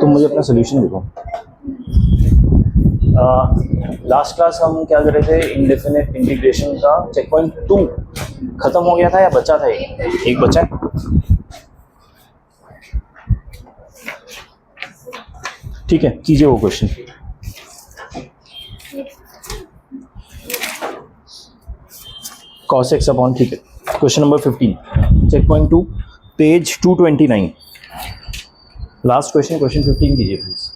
तुम मुझे अपना सोल्यूशन देखो। लास्ट क्लास हम क्या कर रहे थे, इंडेफिनिट इंटीग्रेशन का चेक पॉइंट 2 खत्म हो गया था या बचा था? एक बचा है। ठीक है, कीजिए वो क्वेश्चन। cos x अपॉन, ठीक है, question number 15 check point 2 page 229 last question, question 15 कीजिए प्लीज।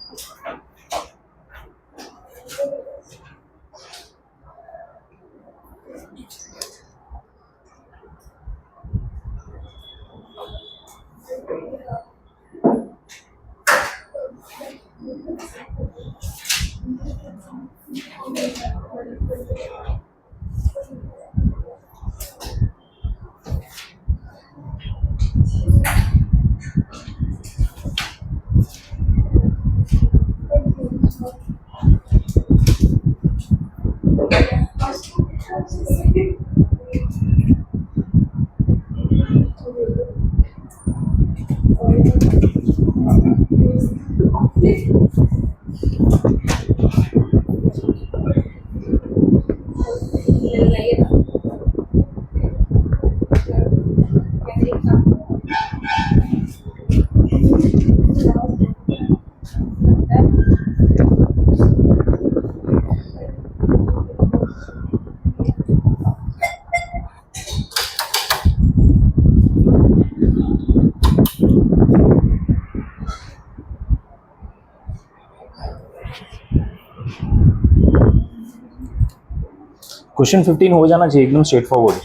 क्वेश्चन 15 हो जाना चाहिए एकदम स्ट्रेट फॉरवर्ड।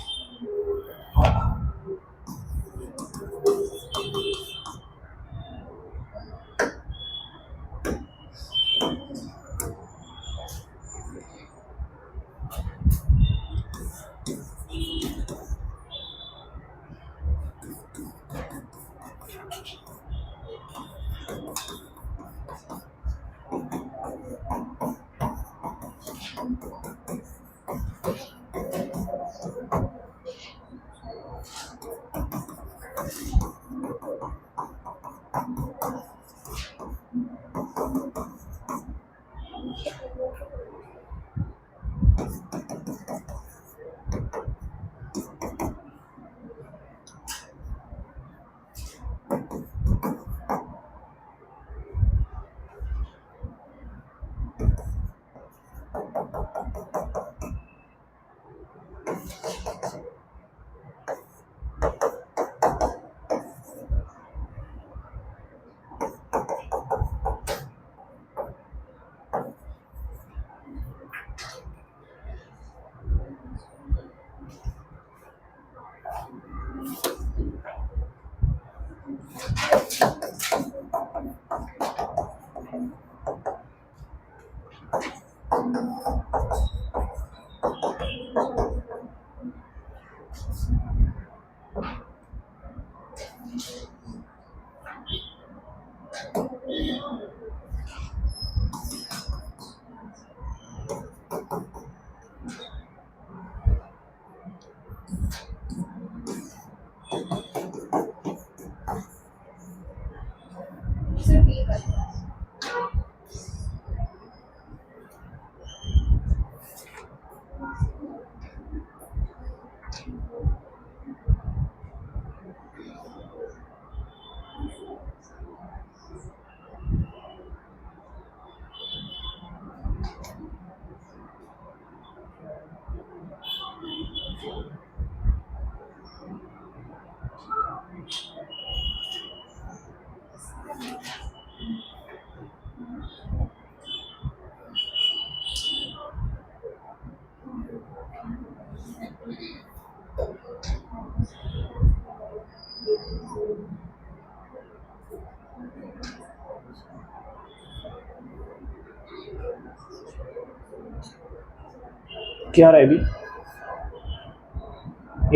क्या रहा है अभी?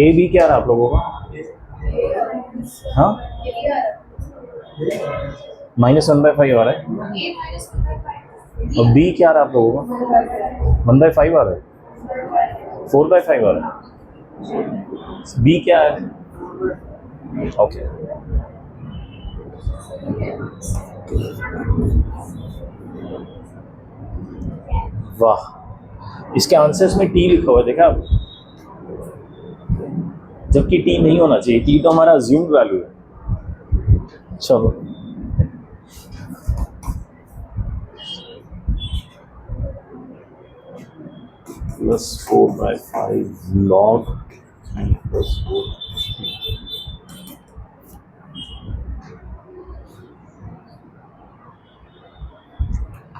ए बी क्या रहा आप लोगों का? हाँ, -1/5 आ रहा है। और बी क्या रहा आप लोगों का? 1/5 आ रहा है। 4/5 आ रहा है। बी क्या है? ओके, वाह, इसके आंसर्स में टी लिखा हुआ है, देखा आप, जबकि टी नहीं होना चाहिए, टी तो हमारा अज्यूम्ड वैल्यू है। चलो +4/5 log 3 + 4।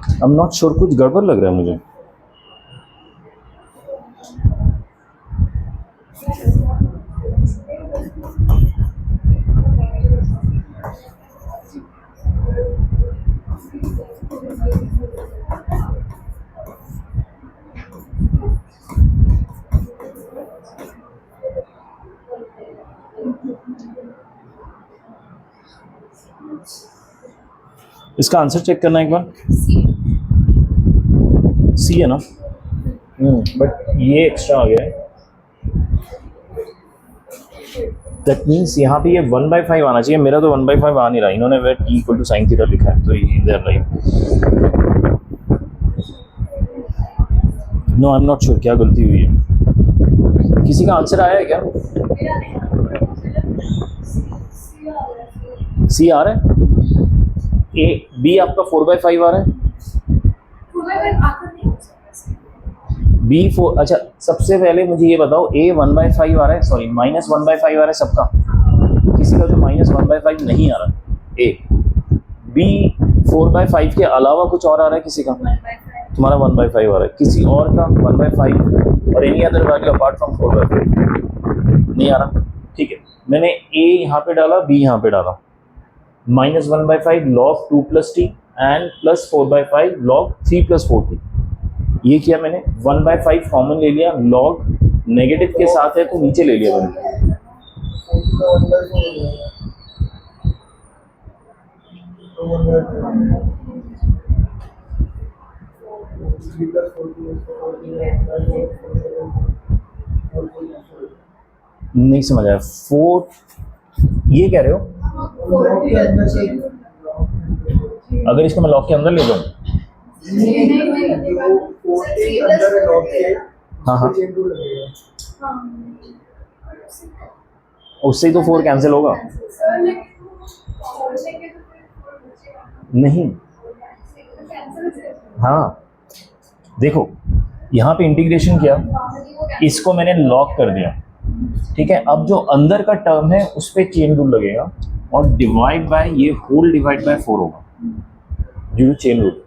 I am not sure, कुछ गड़बड़ लग रहा है मुझे। इसका आंसर चेक करना एक बार। सी है ना? बट ये एक्स्ट्रा आ गया है, दैट मीन्स यहाँ पे ये 1/5 आना चाहिए, मेरा तो 1/5 आ नहीं रहा, इन्होंने वे टी इक्वल टू साइन थीटा लिखा है, तो इधर right. No, I am not sure क्या गलती हुई है। किसी का आंसर आया है क्या? सी आ रहा है, ए बी आपका 4/5 आ रहा है, बी 4। अच्छा, सबसे पहले मुझे ये बताओ, ए 1/5 आ रहा है, सॉरी -1/5 आ रहा है सबका, किसी का जो -1/5 नहीं आ रहा, ए बी 4/5 के अलावा कुछ और आ रहा है किसी का? तुम्हारा 1/5 आ रहा है, किसी और का 1/5 और any other value apart from 4/5 नहीं आ रहा। ठीक है, मैंने ए यहाँ पे डाला, बी यहाँ पे डाला, -1/5 log 2 + t and +4/5 log 3 + 4t। ये किया मैंने, 1/5 कॉमन ले लिया, log नेगेटिव के साथ है तो नीचे ले लिया मैंने। नहीं समझ आया, 4 ये कह रहे हो? अगर इसको मैं लॉक के अंदर ले जाऊँ, हाँ हाँ, उससे ही तो 4 कैंसिल होगा। नहीं, हाँ देखो, यहाँ पे इंटीग्रेशन किया, इसको मैंने लॉक कर दिया, ठीक है। अब जो अंदर का टर्म है उस पर चेन रूल लगेगा और डिवाइड बाय ये होल डिवाइड बाय 4 होगा ड्यू टू चेन रूल,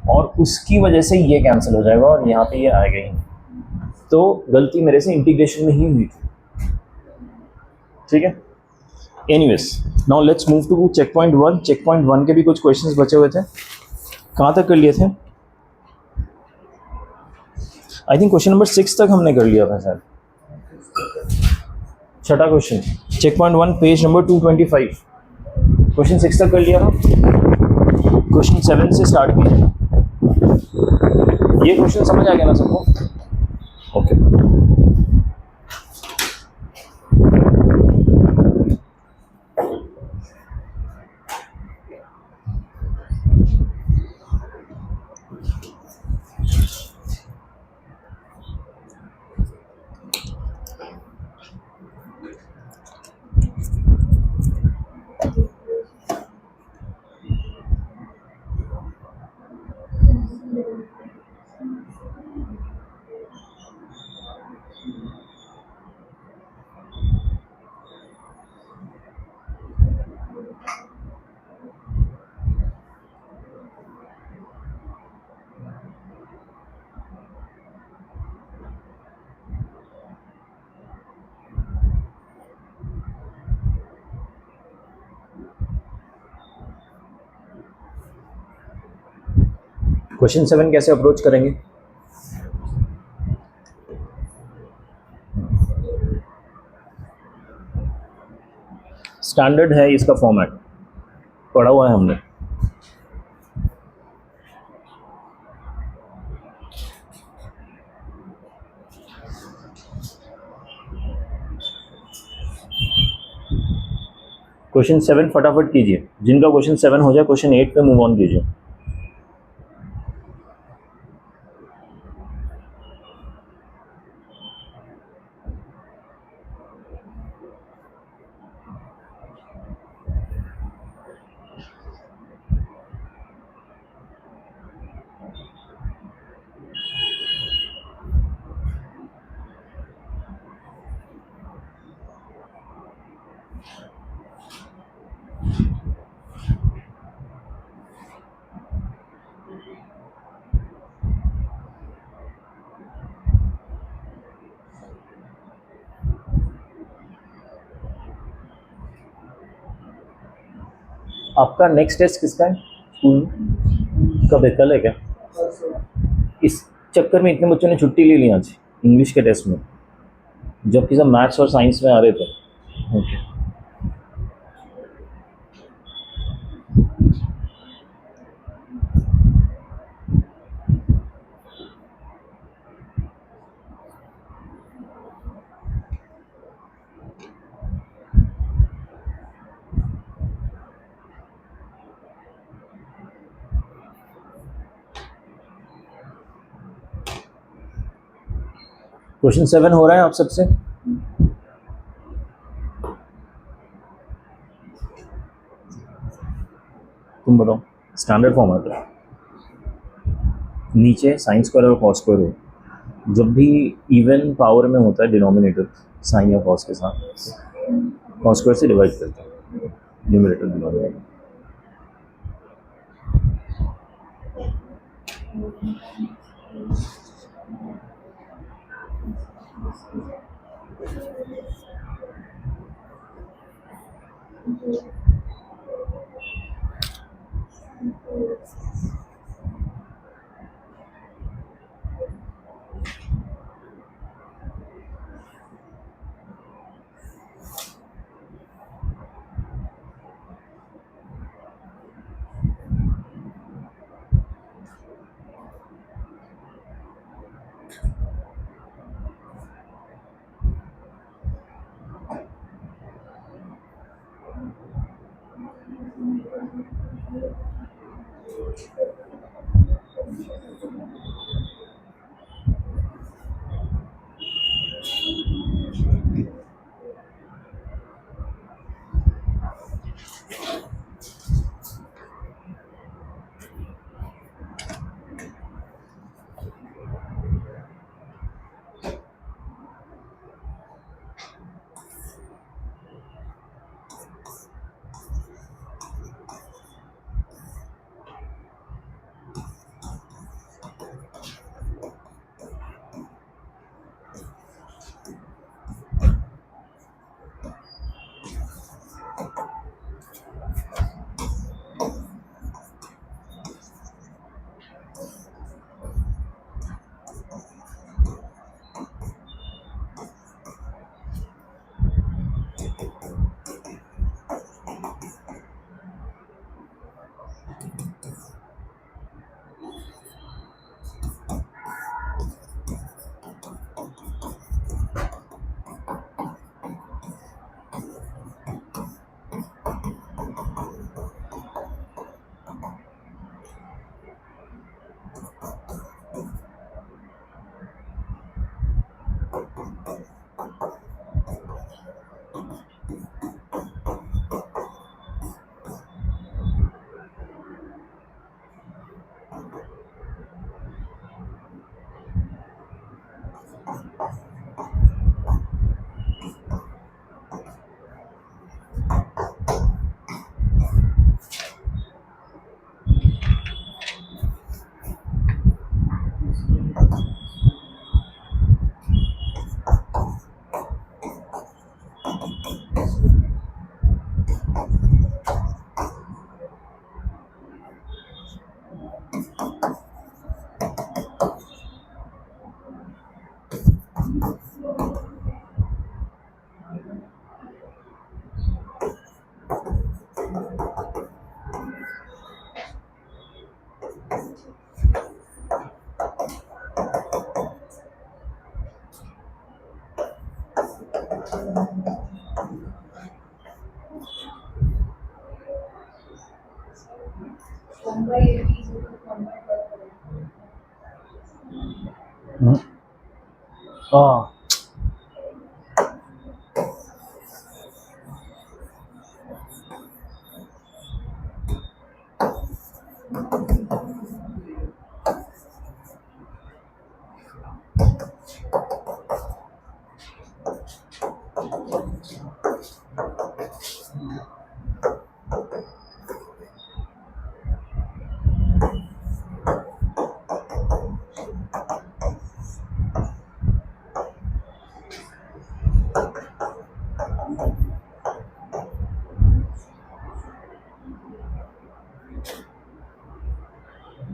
और उसकी वजह से ये कैंसिल हो जाएगा और यहाँ पे ये आएगा ही। तो गलती मेरे से इंटीग्रेशन में ही हुई थी, ठीक है। Anyways, now let's move to check point 1। Check point 1 के भी कुछ क्वेश्चंस बचे हुए थे, कहाँ तक कर लिए थे? आई थिंक क्वेश्चन नंबर 6 तक हमने कर लिया था शायद, छठा question, check point 1 page number 225, question 6 तक कर लिया था। क्वेश्चन 7 से स्टार्ट कीजिए। ये क्वेश्चन समझ आ गया ना सबको? ओके। क्वेश्चन 7 कैसे अप्रोच करेंगे? स्टैंडर्ड है इसका फॉर्मेट, पढ़ा हुआ है हमने। क्वेश्चन 7 फटाफट कीजिए, जिनका क्वेश्चन 7 हो जाए क्वेश्चन 8 पे मूव ऑन कीजिए। आपका नेक्स्ट टेस्ट किसका है स्कूल में? कब है, कल है क्या? इस चक्कर में इतने बच्चों ने छुट्टी ले ली आज इंग्लिश के टेस्ट में, जबकि सब मैथ्स और साइंस में आ रहे थे। ओके। क्वेश्चन 7 हो रहा है आप सबसे? तुम बताओ। स्टैंडर्ड फॉर्म आता है, नीचे साइन स्क्वायर और कॉस स्क्वायर हो, जब भी इवन पावर में होता है डिनोमिनेटर साइन या कॉस के साथ, कॉस स्क्वायर से डिवाइड करते हैं न्यूमरेटर डिनोमिनेटर। हाँ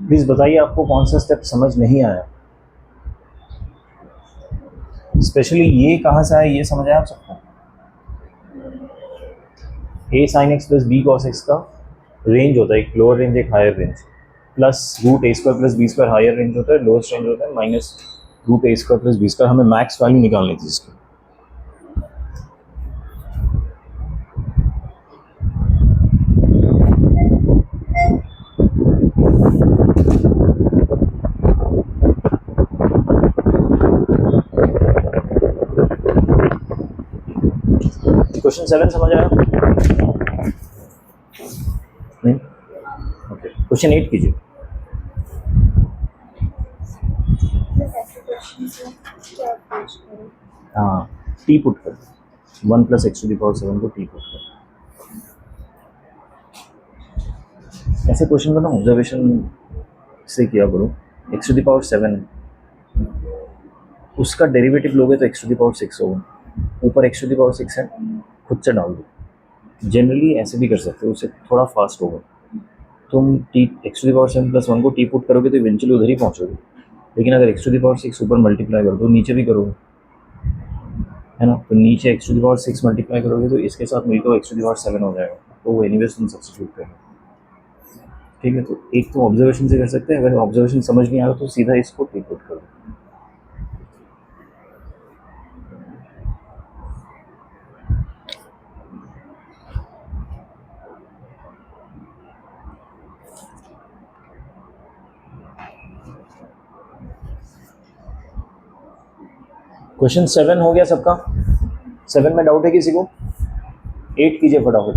प्लीज़ बताइए आपको कौन सा स्टेप समझ नहीं आया, स्पेशली ये कहाँ से आया ये समझ आया आप सबको? A sine x plus B cos x का रेंज होता है, एक लोअर रेंज एक higher range, plus root A square plus B square higher range होता है, लोएस्ट रेंज होता है minus root A square plus B square. हमें मैक्स वैल्यू निकालनी थी इसकी। क्वेश्चन 7 समझ आया नहीं? ओके, क्वेश्चन 8 कीजिए। हाँ, टी पुट कर 1 plus X to the power 7 को टी पुट कर। ऐसे क्वेश्चन को ना ऑब्जर्वेशन से किया करो। एक्स टू द पावर 7 उसका डेरिवेटिव लोगे तो एक्स टू द पावर 6 होगा, ऊपर एक्स टू द पावर 6 है, खुद से डाल दो। जनरली ऐसे भी कर सकते हो, उससे थोड़ा फास्ट होगा। तुम T X to the power 7 plus 1 को टी पुट करोगे तो इवेंचुअली उधर ही पहुँचोगे, लेकिन अगर एक्स टू द पावर 6 ऊपर मल्टीप्लाई करो तो नीचे भी करोगे, है ना? तो नीचे X to the power 6 multiply करोगे तो इसके साथ मिलकर एक्स टू द पावर 7 हो जाएगा, तो वो एनीवेज तुम सब्स्टिट्यूट करो। ठीक है, तो एक तो ऑब्जर्वेशन से कर सकते हैं, अगर ऑब्जर्वेशन समझ नहीं आ रहा तो सीधा इसको टी पुट करो। क्वेश्चन 7 हो गया सबका? 7 में डाउट है किसी को? 8 कीजिए फटाफट।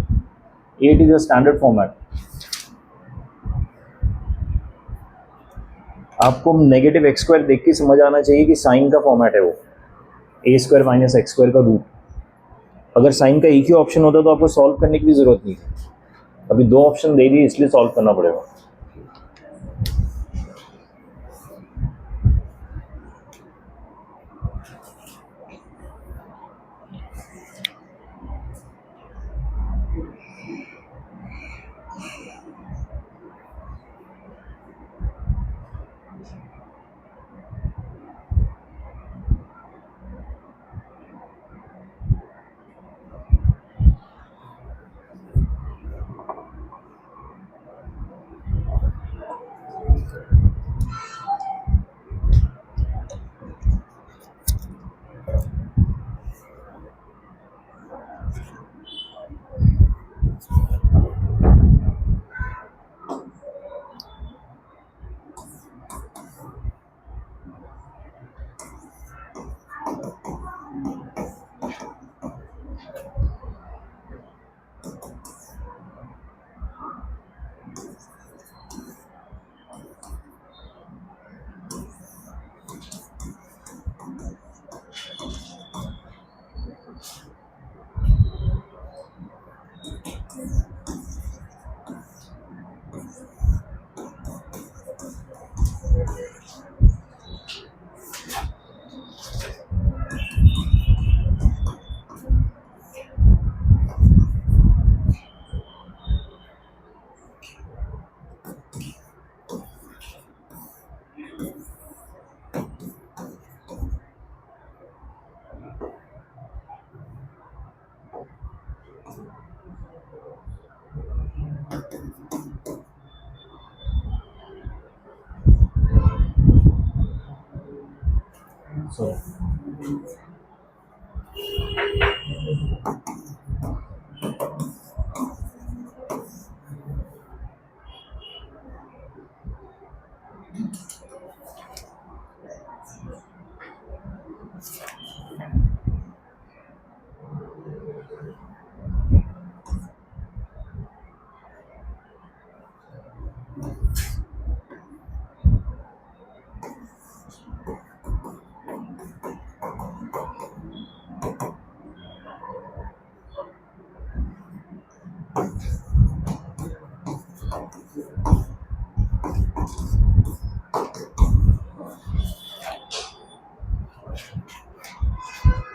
8 इज अ स्टैंडर्ड फॉर्मेट। आपको नेगेटिव एक्स स्क्वायर देख के समझ आना चाहिए कि साइन का फॉर्मेट है वो, ए स्क्वायर माइनस एक्स स्क्वायर का रूट। अगर साइन का एक ही ऑप्शन होता तो आपको सॉल्व करने की भी जरूरत नहीं थी, अभी 2 ऑप्शन दे दिए इसलिए सॉल्व करना पड़ेगा।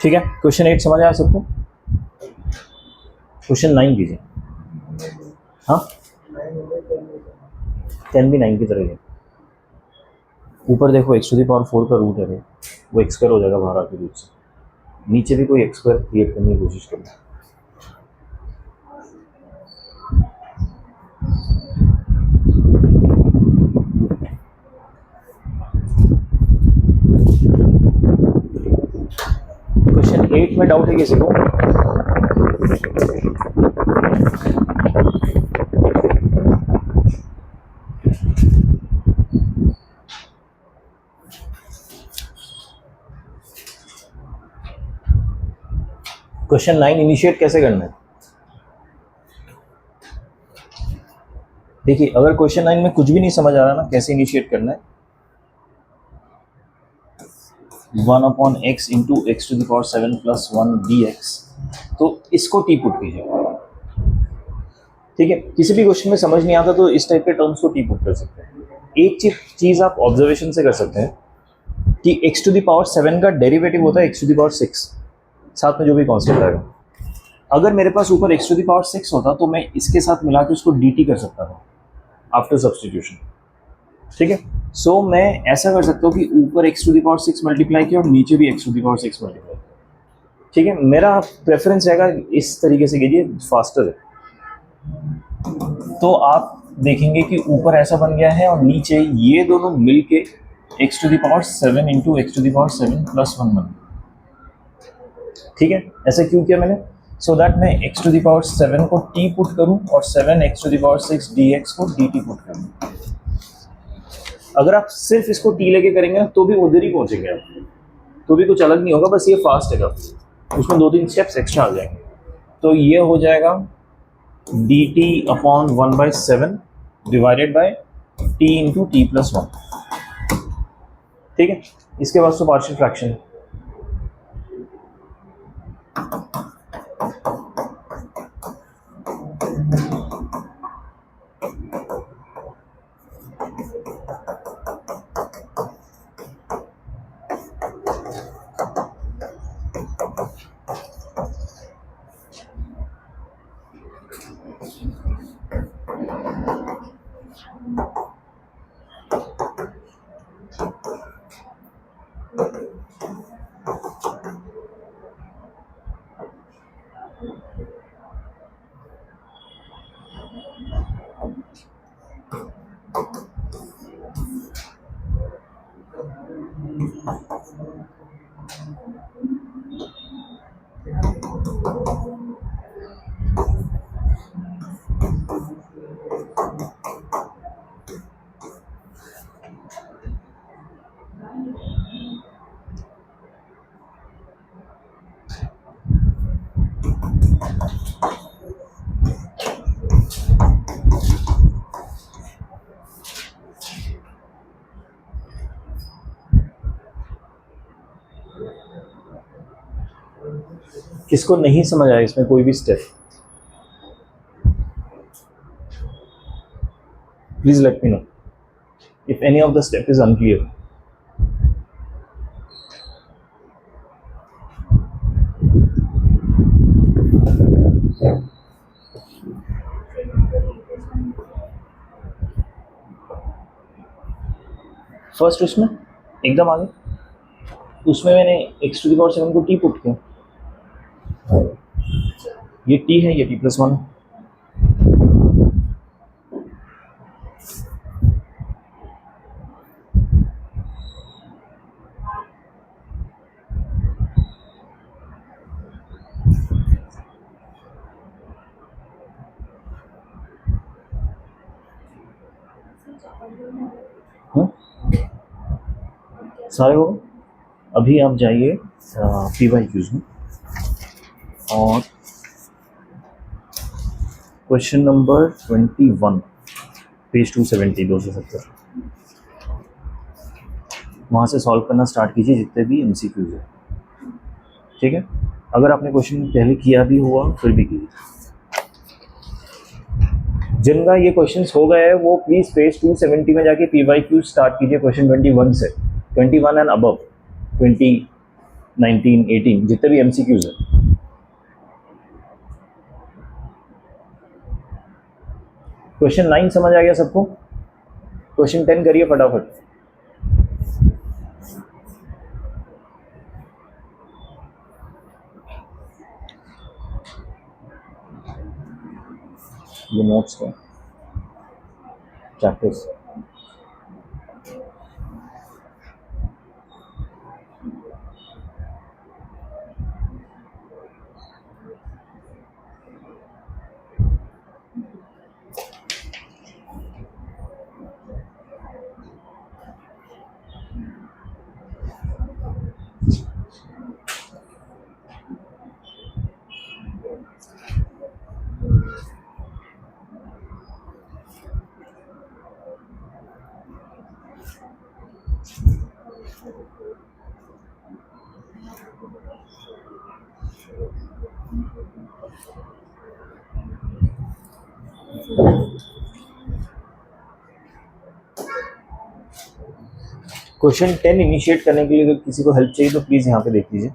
ठीक है, क्वेश्चन 8 समझ आया सबको? क्वेश्चन 9 कीजिए। हाँ, 10 भी 9 की तरह है। ऊपर देखो x टू द पावर 4 का रूट है, वो x स्क्वायर हो जाएगा बाहर आके रूट से। नीचे भी कोई x स्क्वायर क्रिएट करने की कोशिश करना। क्वेश्चन 8 में डाउट है किसी को? क्वेश्चन 9 इनिशिएट कैसे करना है? देखिए, अगर क्वेश्चन 9 में कुछ भी नहीं समझ आ रहा ना कैसे इनिशिएट करना है, 1/x into x to the power 7 plus 1 dx, तो इसको टी पुट कीजिए। ठीक है, किसी भी क्वेश्चन में समझ नहीं आता तो इस टाइप के टर्म्स को टी पुट कर सकते हैं। एक चीज आप ऑब्जर्वेशन से कर सकते हैं कि x टू द पावर 7 का डेरिवेटिव होता है x टू द पावर 6, साथ में जो भी कांस्टेंट आएगा। अगर मेरे पास ऊपर x टू द पावर 6 होता तो मैं इसके साथ मिला के उसको dt कर सकता था आफ्टर सब्सटीट्यूशन। ठीक है, सो मैं ऐसा कर सकता हूँ कि ऊपर x to the power 6 multiply किया और नीचे भी x to the power 6 multiply किया। ठीक है, मेरा प्रेफरेंस रहेगा इस तरीके से कीजिए, फास्टर है। तो आप देखेंगे कि ऊपर ऐसा बन गया है और नीचे ये दोनों मिलके x to the power 7 into x to the power 7 plus 1 बन। ठीक है, ऐसा क्यों किया मैंने? सो दैट मैं x टू द पावर 7 को t पुट करूं और 7x to the power 6 dx को dt पुट करूं। अगर आप सिर्फ इसको t लेके करेंगे ना तो भी उधर ही पहुंचेंगे आप, तो भी कुछ अलग नहीं होगा, बस ये फास्ट है काफी, उसमें 2-3 स्टेप्स एक्स्ट्रा आ जाएंगे। तो ये हो जाएगा dt upon 1/7 divided by t into T plus 1। ठीक है, इसके बाद तो पार्शियल फ्रैक्शन है। किसको नहीं समझ आया इसमें कोई भी step, please let me know if any of the step is unclear. First उसमें एकदम आगे, उसमें मैंने x टू द पावर 7 को t पुट किया, ये t है, ये t प्लस 1। सारे हो। अभी आप जाइए PYQs में और क्वेश्चन नंबर 21 पेज 270 270 वहाँ से सॉल्व करना स्टार्ट कीजिए जितने भी MCQs है। ठीक है, अगर आपने क्वेश्चन पहले किया भी हुआ फिर भी कीजिए। जिनका ये क्वेश्चंस हो गए हैं वो प्लीज पेज 270 में जाके PYQ स्टार्ट कीजिए क्वेश्चन 21 से, 21 एंड अबव 20 19, 18 जितने भी एमसीक्यूज है। क्वेश्चन 9 समझ आ गया सबको? क्वेश्चन 10 करिए फटाफट। ये नोट्स है चैप्टर्स। क्वेश्चन 10 इनिशिएट करने के लिए अगर किसी को हेल्प चाहिए तो प्लीज यहाँ पे देख लीजिए।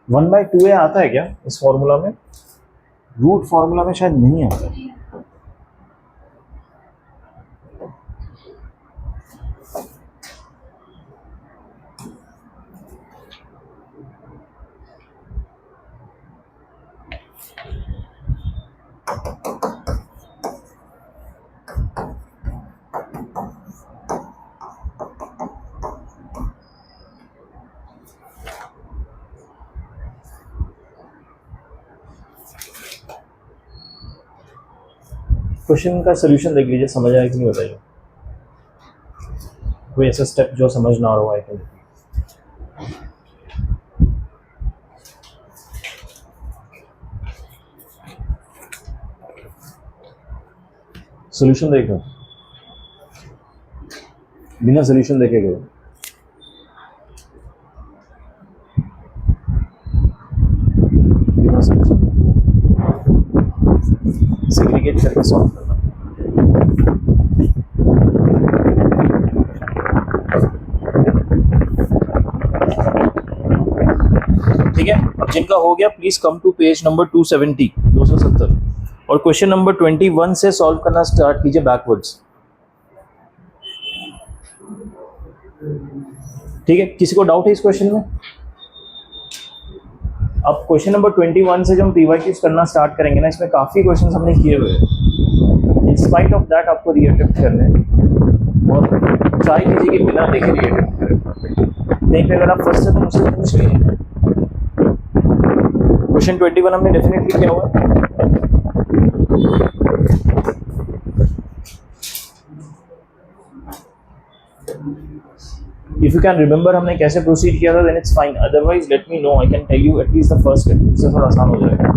वन बाई टू ए आता है क्या इस फॉर्मूला में? रूट फॉर्मूला में शायद नहीं आता। क्वेश्चन का सोल्यूशन देख लीजिए, समझ आया कि नहीं बताइए। कोई ऐसा स्टेप जो समझ ना आ रहा हो आई कैन। सोल्यूशन देखो, बिना सोल्यूशन देखे गए। बिना सोल्यूशन सेग्रीगेट करके सॉल्व करना। ठीक है, अब जिनका हो गया please come to page number 270 270 और क्वेश्चन नंबर 21 से सॉल्व करना स्टार्ट कीजिए बैकवर्ड्स। ठीक है, किसी को डाउट है इस क्वेश्चन में? अब क्वेश्चन नंबर 21 से जो हम पीवाईक्यूज करना स्टार्ट करेंगे ना, इसमें काफ़ी क्वेश्चन हमने किए हुए हैं। इन स्पाइट ऑफ दैट आपको रीअटेम्प्ट करने हैं और ट्राई कीजिए कि बिना देखे रीअटेम्प्ट करें। कहीं पे अगर आप फर्स्ट से तो मुझसे पूछ लीजिए। क्वेश्चन 21 हमने डेफिनेटली किया हुआ है। If you can remember हमने कैसे प्रोसीड किया था, then it's fine. Otherwise, let me know. I can tell you at least the first step. इससे थोड़ा आसान हो जाएगा।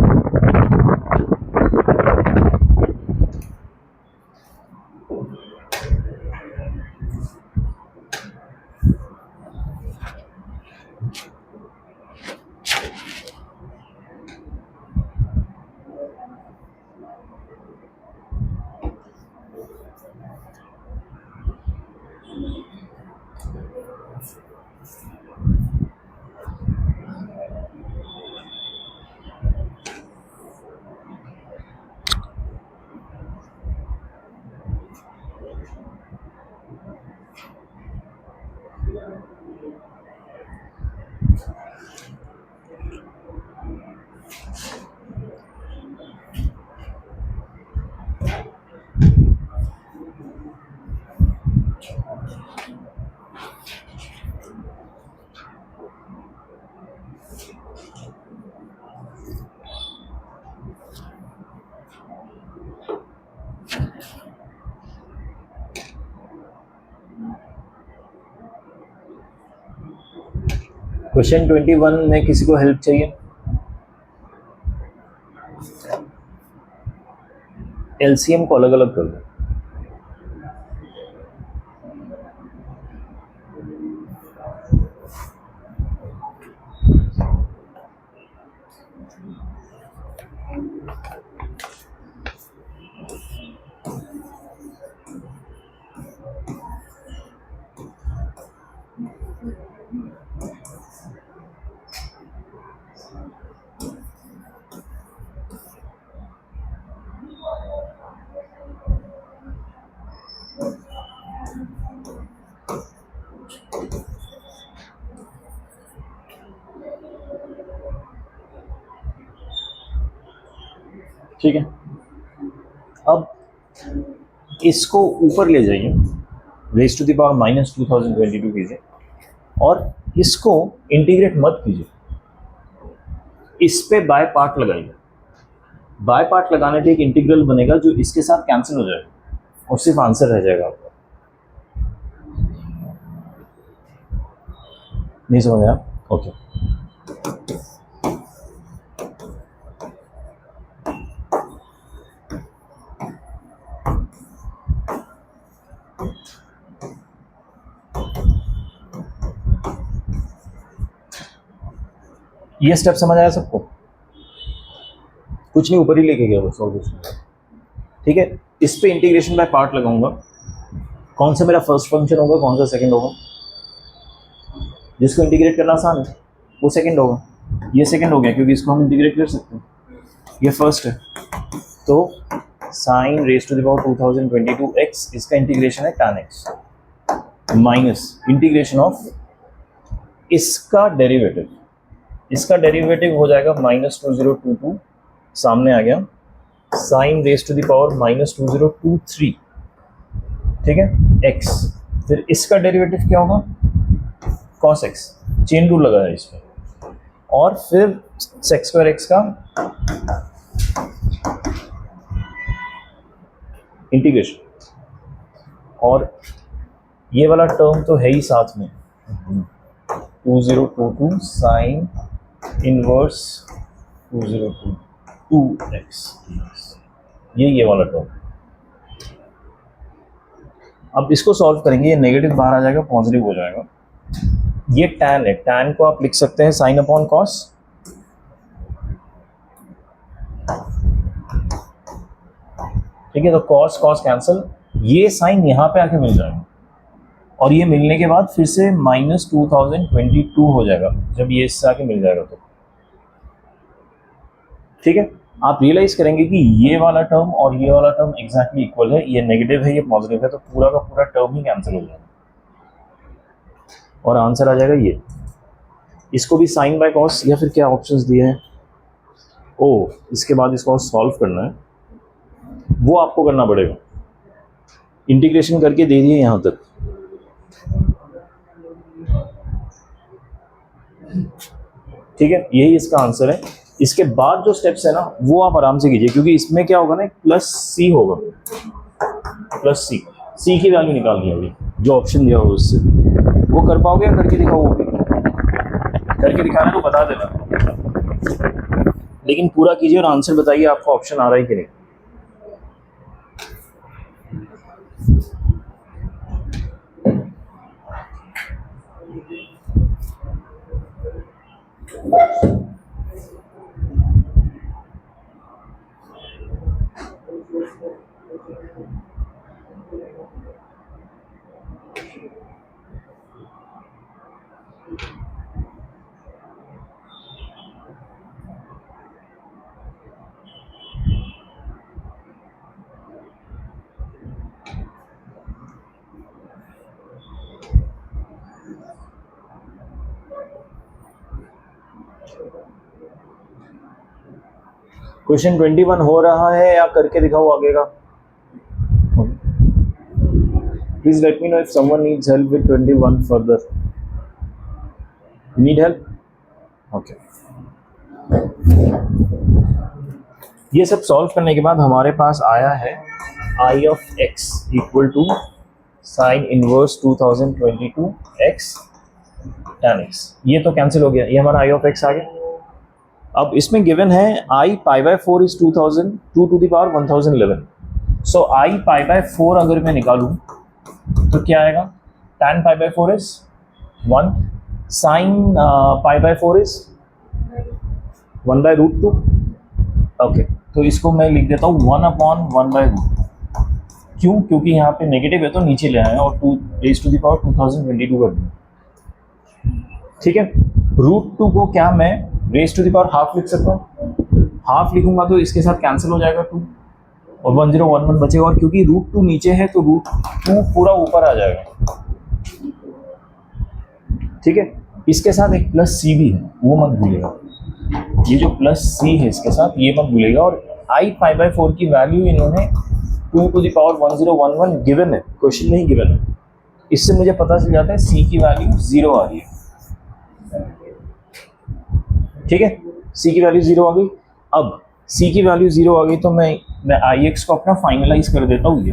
क्वेश्चन 21 में किसी को हेल्प चाहिए? एलसीएम को अलग अलग कर दो। ठीक है, अब इसको ऊपर ले जाइए, raise to the power minus 2022 कीजिए और इसको इंटीग्रेट मत कीजिए, इस पे बाय पार्ट लगाइए। बाय पार्ट लगाने पे एक इंटीग्रल बनेगा जो इसके साथ कैंसिल हो जाएगा और सिर्फ आंसर रह जाएगा आपका। नहीं समझ आया? ओके, ये स्टेप समझ आया सबको? कुछ नहीं, ऊपर ही लेके गया वो सॉल्यूशन। ठीक है, इस पे इंटीग्रेशन बाय पार्ट लगाऊंगा। कौन सा मेरा फर्स्ट फंक्शन होगा, कौन सा सेकंड होगा? जिसको इंटीग्रेट करना आसान है वो सेकंड होगा। ये सेकंड हो गया क्योंकि इसको हम इंटीग्रेट कर सकते हैं। ये फर्स्ट है, तो sine raise to the power 2022x, इसका इंटीग्रेशन है tan x minus integration of इसका डेरिवेटिव। इसका डेरिवेटिव हो जाएगा माइनस 2022, सामने आ गया sine raise to the power minus 2023। ठीक है, x, फिर इसका डेरिवेटिव क्या होगा? cos x, चेन रूल लगाया इस पर, और फिर sec स्क्वायर x का इंटीग्रेशन, और ये वाला टर्म तो है ही साथ में 2022 साइन इनवर्स 2022x, ये वाला टर्म। अब इसको सॉल्व करेंगे, ये नेगेटिव बाहर आ जाएगा, पॉजिटिव हो जाएगा। ये tan है, tan को आप लिख सकते हैं साइन अपॉन कॉस। ठीक है, तो कॉस कॉस कैंसिल, ये साइन यहाँ पे आके मिल जाएगा और ये मिलने के बाद फिर से माइनस 2022 हो जाएगा जब ये इससे आके मिल जाएगा तो। ठीक है, आप रियलाइज करेंगे कि ये वाला टर्म और ये वाला टर्म एग्जैक्टली इक्वल है। ये नेगेटिव है, ये पॉजिटिव है, तो पूरा का पूरा टर्म ही कैंसिल हो जाएगा और आंसर आ जाएगा ये। इसको भी साइन बाय कॉस या फिर क्या ऑप्शंस दिए हैं? ओ, इसके बाद इसको सॉल्व करना है, वो आपको करना पड़ेगा। इंटीग्रेशन करके दे दिए यहाँ तक। ठीक है, यही इसका आंसर है। इसके बाद जो स्टेप्स है ना वो आप आराम से कीजिए, क्योंकि इसमें क्या होगा ना, प्लस सी होगा, प्लस सी, सी की वैल्यू निकालनी होगी जो ऑप्शन दिया होगा उससे। वो कर पाओगे या करके दिखाओ? वो भी करके दिखाना तो बता देना, लेकिन पूरा कीजिए और आंसर बताइए आपको ऑप्शन आ रहा है कि नहीं। क्वेश्चन 21 हो रहा है या करके दिखाओ आगे का? Please let me know if someone needs help with 21 further. Need help? Okay. ये सब सॉल्व करने के बाद हमारे पास आया है I of x equal to sine inverse 2022 x tan x। ये तो कैंसिल हो गया, ये हमारा आई ऑफ एक्स आ गया। अब इसमें गिवन है I pi by 4 is 2000 2 to the power 1011। So I pi by 4 अगर मैं निकालूं तो क्या आएगा? tan pi by 4 is 1, sine pi by 4 is 1 by root 2। Okay, तो इसको मैं लिख देता हूँ 1 अपॉन 1 बाय रूट। क्यों? क्योंकि यहाँ पे नेगेटिव है तो नीचे ले आए और 2 रेज टू द पावर 2022 कर दूँ। ठीक है, रूट 2 को क्या मैं raise to the power half लिख सकता हूँ? हाफ लिखूंगा तो इसके साथ कैंसिल हो जाएगा 2 और 1011 बचेगा, और क्योंकि रूट 2 नीचे है तो रूट 2 पूरा ऊपर आ जाएगा। ठीक है, इसके साथ एक प्लस सी भी है, वो मत भूलिएगा। ये जो प्लस सी है इसके साथ ये मत भूलिएगा। और आई पाई बाय 4 की वैल्यू इन्होंने 2 टू द पावर 1011 गिवन है, क्वेश्चन में ही गिवन है। इससे मुझे पता चल जाता है सी की वैल्यू 0 आ रही है। ठीक है, सी की वैल्यू 0 आ गई। अब सी की वैल्यू 0 आ गई तो मैं आई एक्स को अपना फाइनलाइज कर देता हूँ। ये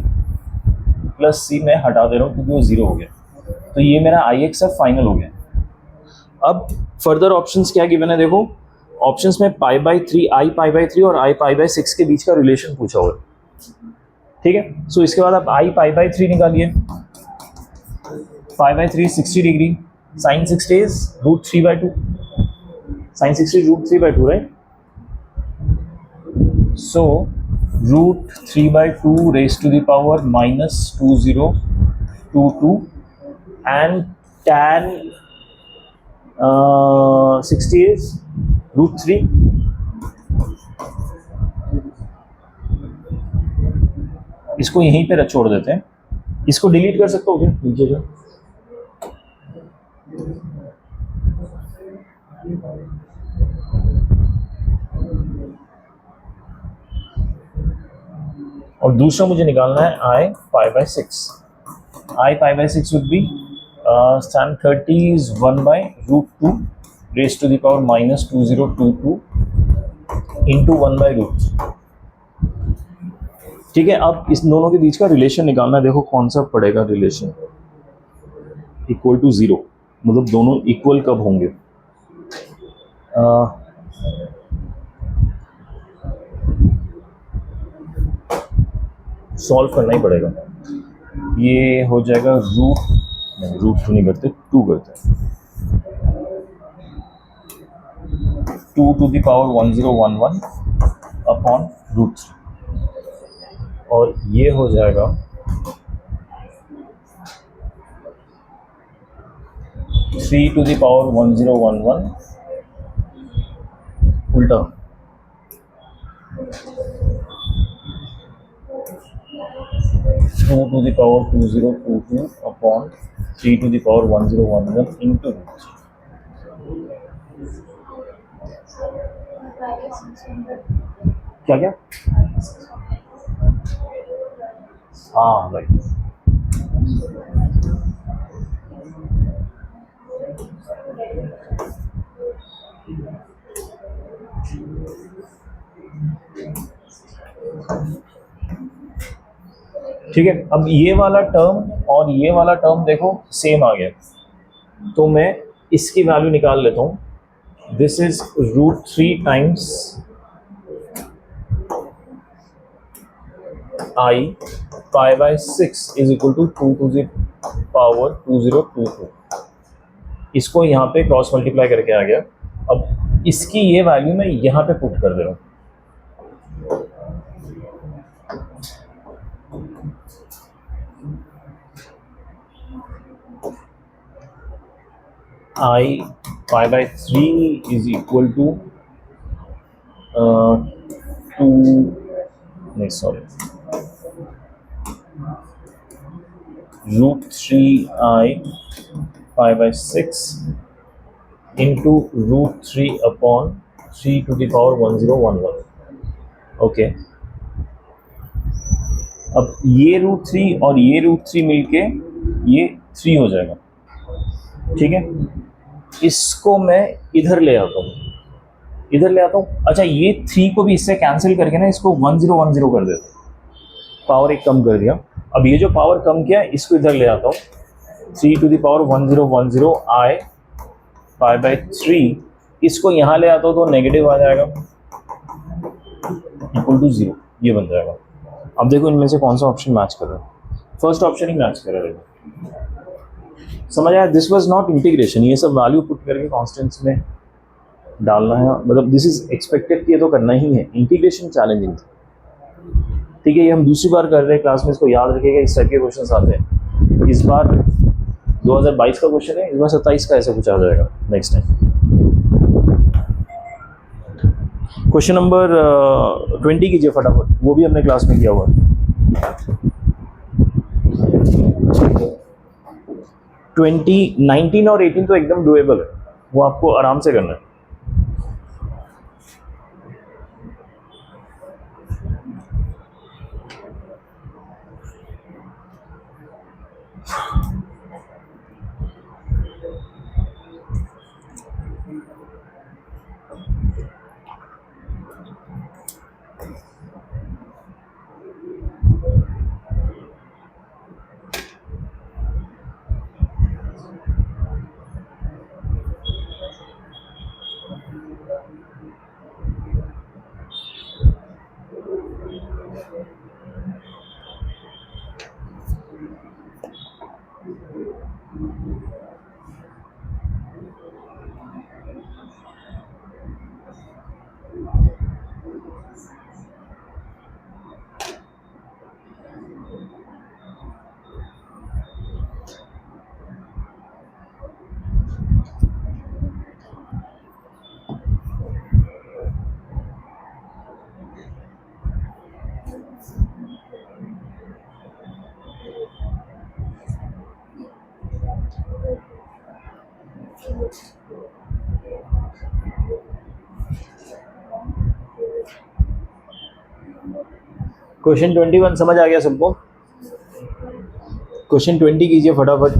प्लस सी मैं हटा दे रहा हूँ क्योंकि वो 0 हो गया, तो ये मेरा आई एक्स अब फाइनल हो गया। अब फर्दर ऑप्शंस क्या गिवन है देखो। ऑप्शंस में पाई बाय 3, आई पाई बाय 3 और आई पाई बाय 6 के बीच का रिलेशन पूछा हुआ है। ठीक है, सो इसके बाद आप आई पाई बाय 3 निकालिए। Pi by 3 60 degree, sine 60 is root 3 by 2, sine 60 root 3 by 2, right? So root 3 by 2 raise to the power minus 2022 and tan 60 is root 3। इसको यहीं पे छोड़ देते हैं, इसको डिलीट कर सकते हो क्या नीचे जो? और दूसरा मुझे निकालना है I pi by 6। I pi by 6 would be tan 30 is 1 by root 2 raised to the power minus 2022 into 1 by root। ठीक है, अब इस दोनों के बीच का रिलेशन निकालना है। देखो कौन सा पड़ेगा रिलेशन, इक्वल टू 0, मतलब दोनों इक्वल कब होंगे? सॉल्व करना ही पड़ेगा। ये हो जाएगा रूट 2 नहीं करते, 2 करते हैं, 2 to the power 1011 upon root 3, और ये हो जाएगा 3 टू द पावर 1011 उल्टा 2 to the power 2022 upon 3 to the power 1011 into root 3। क्या क्या? हाँ राइट। ठीक है, अब ये वाला टर्म और ये वाला टर्म देखो सेम आ गया, तो मैं इसकी वैल्यू निकाल लेता हूँ। This is √3 times I pi by 6 is equal to 2 to the power 2022। इसको यहाँ पे क्रॉस मल्टीप्लाई करके आ गया। अब इसकी ये वैल्यू मैं यहाँ पे पुट कर दे रहा हूँ। I pi by 3 is equal to 2, नहीं sorry, √3I pi by 6 into √3 upon 3 to the power 1011। Okay, अब ये √3 और ये √3 मिलके ये 3 हो जाएगा। ठीक है, इसको मैं इधर ले आता हूँ, इधर ले आता हूँ। अच्छा, ये 3 को भी इससे कैंसिल करके ना इसको 1010 कर देता हूँ, पावर एक कम कर दिया। अब ये जो पावर कम किया इसको इधर ले आता हूँ, 3 to the power 1010 I pi by 3, इसको यहाँ ले आता हूँ तो नेगेटिव आ जाएगा, इक्वल टू 0, ये बन जाएगा। अब देखो इनमें से कौन सा ऑप्शन मैच कर रहा है? फर्स्ट ऑप्शन ही मैच कर रहा है। समझ आया? दिस वाज नॉट इंटीग्रेशन, ये सब वैल्यू पुट करके कॉन्स्टेंट्स में डालना है, मतलब दिस इज एक्सपेक्टेड कि ये तो करना ही है। इंटीग्रेशन चैलेंजिंग था। ठीक है, ये हम दूसरी बार कर रहे हैं क्लास में, इसको याद रखिएगा। इस टाइप के क्वेश्चन आते हैं। इस बार 2022 का क्वेश्चन है, इस बार 27 का ऐसा कुछ आ जाएगा नेक्स्ट टाइम। क्वेश्चन नंबर 20 कीजिए फटाफट, वो भी हमने क्लास में किया हुआ है। 20, 19 और 18 तो एकदम डुएबल है, वो आपको आराम से करना है। क्वेश्चन 21 समझ आ गया सबको? क्वेश्चन 20 कीजिए फटाफट।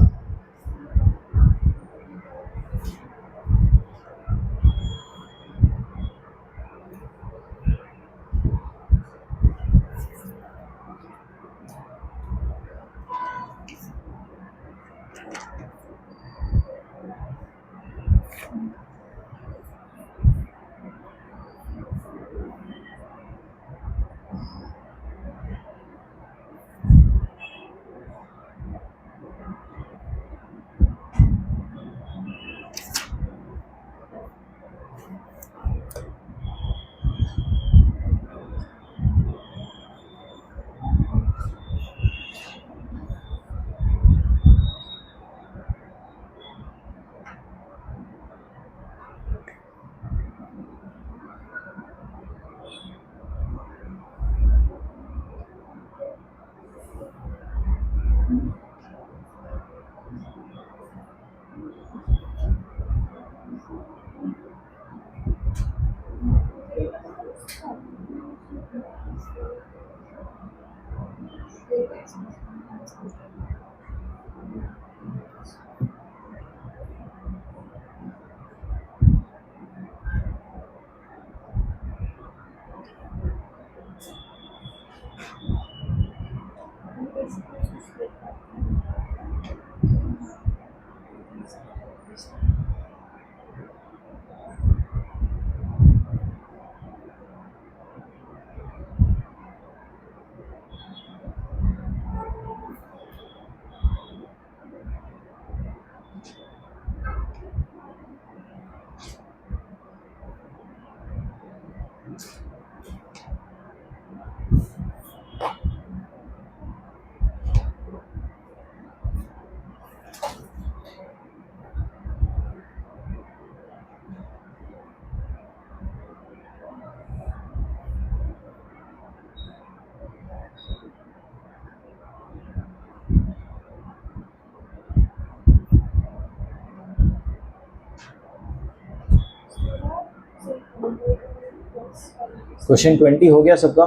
क्वेश्चन 20 हो गया सबका?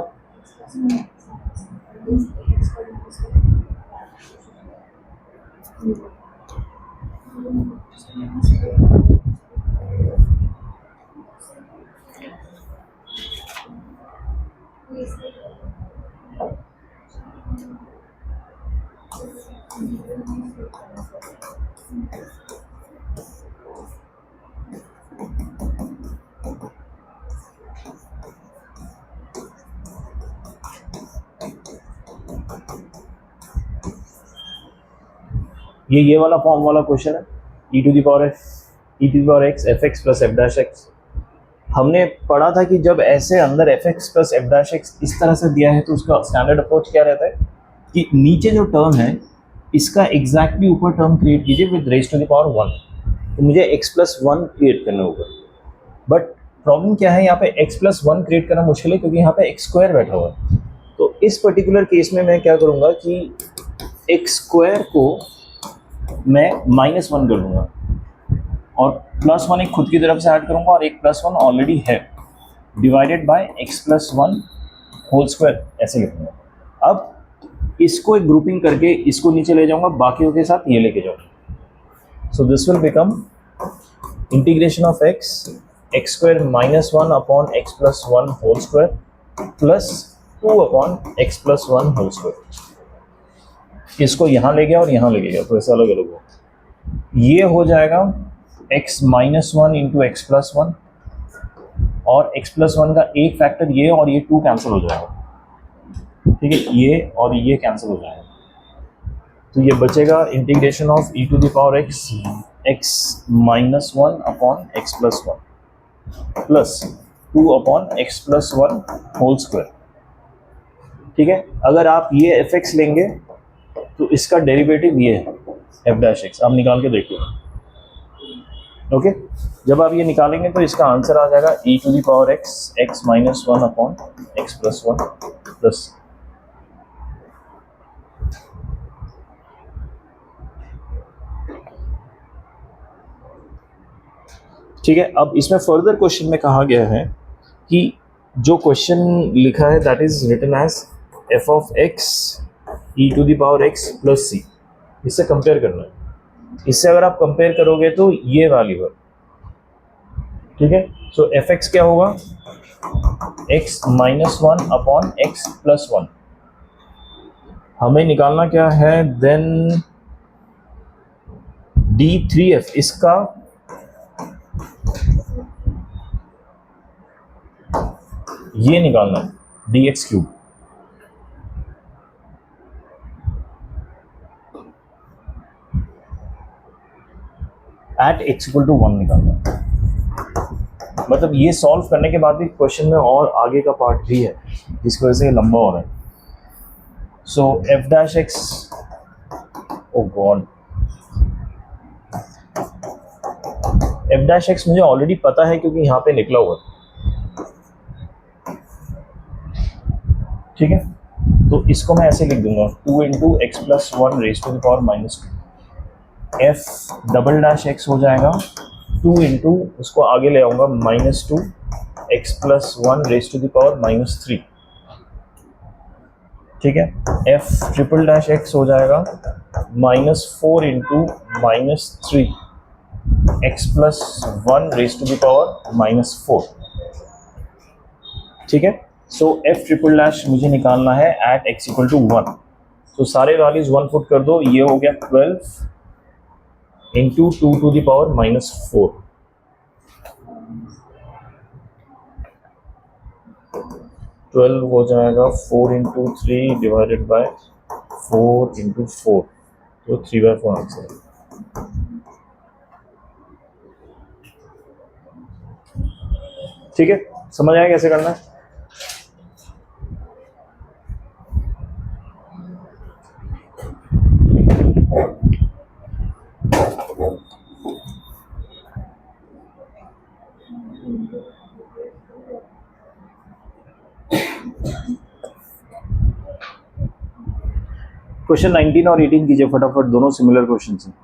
ये वाला फॉर्म वाला क्वेश्चन है, e to the power x fx plus f dash x. हमने पढ़ा था कि जब ऐसे अंदर fx plus f dash x इस तरह से दिया है तो उसका स्टैंडर्ड अप्रोच क्या रहता है कि नीचे जो टर्म है इसका एग्जैक्टली ऊपर टर्म क्रिएट कीजिए with raise to the power 1। तो मुझे x प्लस 1 क्रिएट करना होगा, बट प्रॉब्लम क्या है, यहाँ पे x प्लस 1 क्रिएट करना मुश्किल है क्योंकि यहाँ पे x स्क्वायर बैठा हुआ है। तो इस पर्टिकुलर केस में मैं क्या करूँगा कि x स्क्वायर को मैं -1 कर दूंगा और +1 एक खुद की तरफ से ऐड करूंगा और एक +1 ऑलरेडी है, divided by x plus 1 whole square ऐसे लिखूंगा। अब इसको एक ग्रुपिंग करके इसको नीचे ले जाऊंगा, बाकियों के साथ ये लेके जाऊंगा। So this will become integration of x square -1 upon x plus 1 whole square plus 2 upon x plus 1 whole square. इसको यहाँ ले गया और यहाँ ले गया तो ऐसा अलग अलग हो, ये हो जाएगा x minus 1 into x plus 1 और x प्लस 1 का एक फैक्टर ये और ये 2 कैंसिल हो जाएगा, ठीक है, ये और ये कैंसिल हो जाएगा। तो ये बचेगा integration of e to the power x minus 1 upon x plus 1 plus 2 upon x plus 1 whole square. ठीक है, अगर आप ये fx लेंगे तो इसका डेरिवेटिव ये है एफ डैश एक्स, आप निकाल के देखिए। ओके, जब आप ये निकालेंगे तो इसका आंसर आ जाएगा e to the power x minus 1 upon x plus 1 plus. ठीक है, अब इसमें फर्दर क्वेश्चन में कहा गया है कि जो क्वेश्चन लिखा है that is written as f of x e to the power x plus C, इससे कंपेयर करना है। इससे अगर आप कंपेयर करोगे तो ये वैल्यू है, ठीक है। सो एफ एक्स क्या होगा, x minus 1 upon x plus 1। हमें निकालना क्या है देन d3f, इसका ये निकालना है dx cube. At x equal to 1 निकालना। मतलब ये सॉल्व करने के बाद भी क्वेश्चन में और आगे का पार्ट भी है जिसकी वजह से ये लंबा हो रहा है। सो एफ डैश एक्स, ओ गॉड, एफ डैश एक्स मुझे ऑलरेडी पता है क्योंकि यहाँ पे निकला हुआ है, ठीक है। तो इसको मैं ऐसे लिख दूंगा 2 into x plus 1 raise to the power minus 2। F double dash x हो जाएगा 2 इंटू, उसको आगे ले आऊँगा -2 x plus 1 raise to the power -3, ठीक है, एफ ट्रिपल डैश एक्स हो जाएगा -4 into -3 x plus 1 raise to the power -4। ठीक है, सो एफ ट्रिपल डैश मुझे निकालना है एट एक्स इक्वल टू 1। तो सारे वैल्यूज 1 पुट कर दो, ये हो गया 12 into 2 to the power -4। Twelve हो जाएगा 4 इंटू 3 डिवाइडेड बाय 4 इंटू 4, तो 3/4 आंसर। ठीक है, समझ आया कैसे करना है। क्वेश्चन 19 और 18 कीजिए फटाफट, दोनों सिमिलर क्वेश्चन हैं।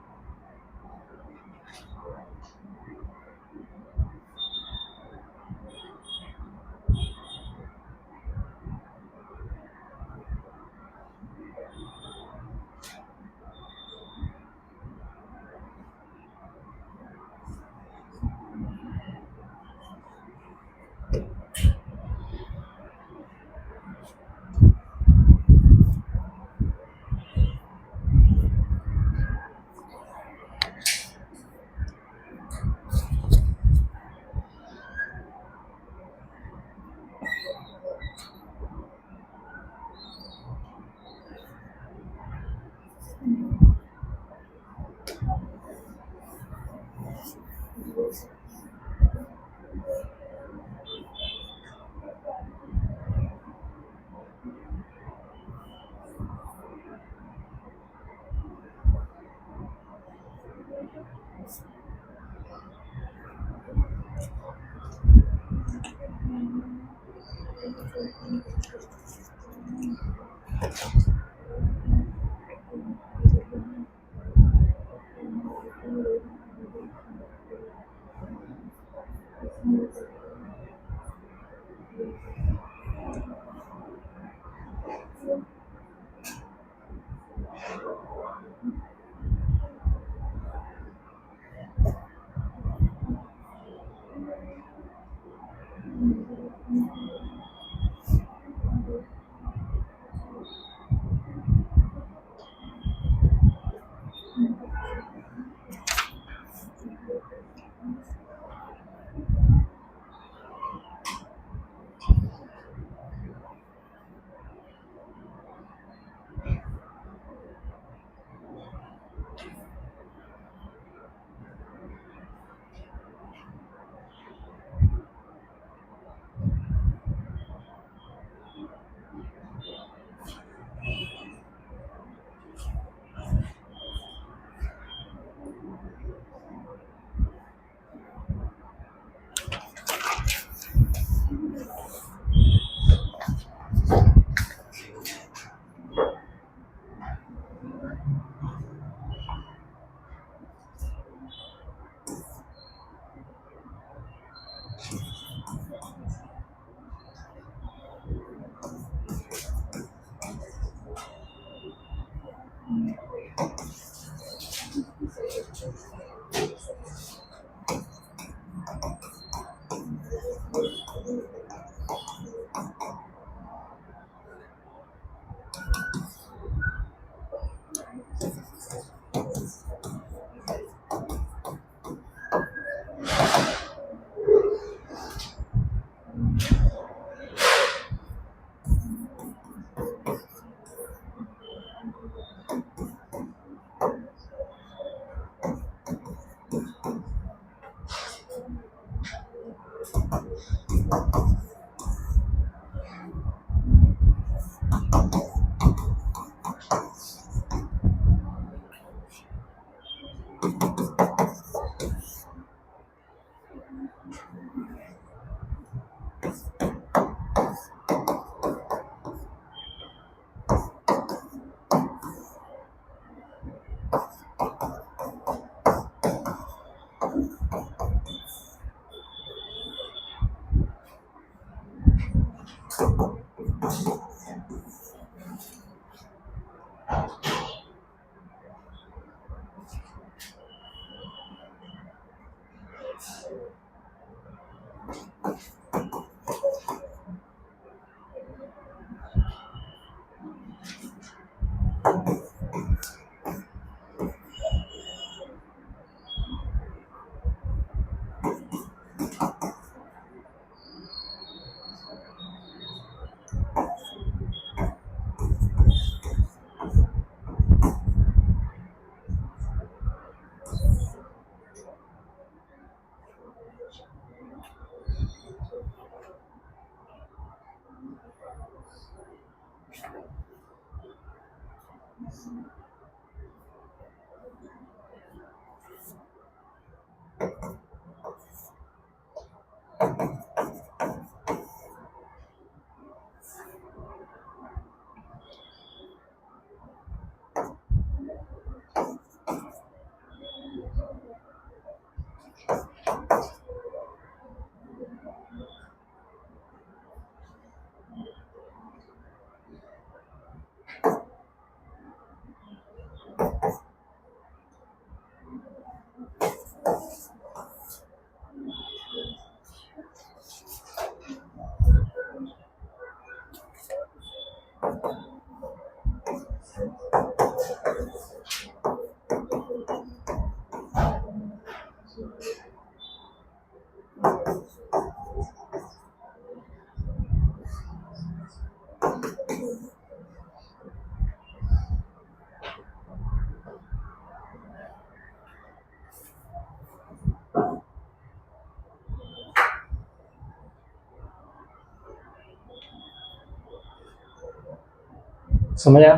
समझ आया?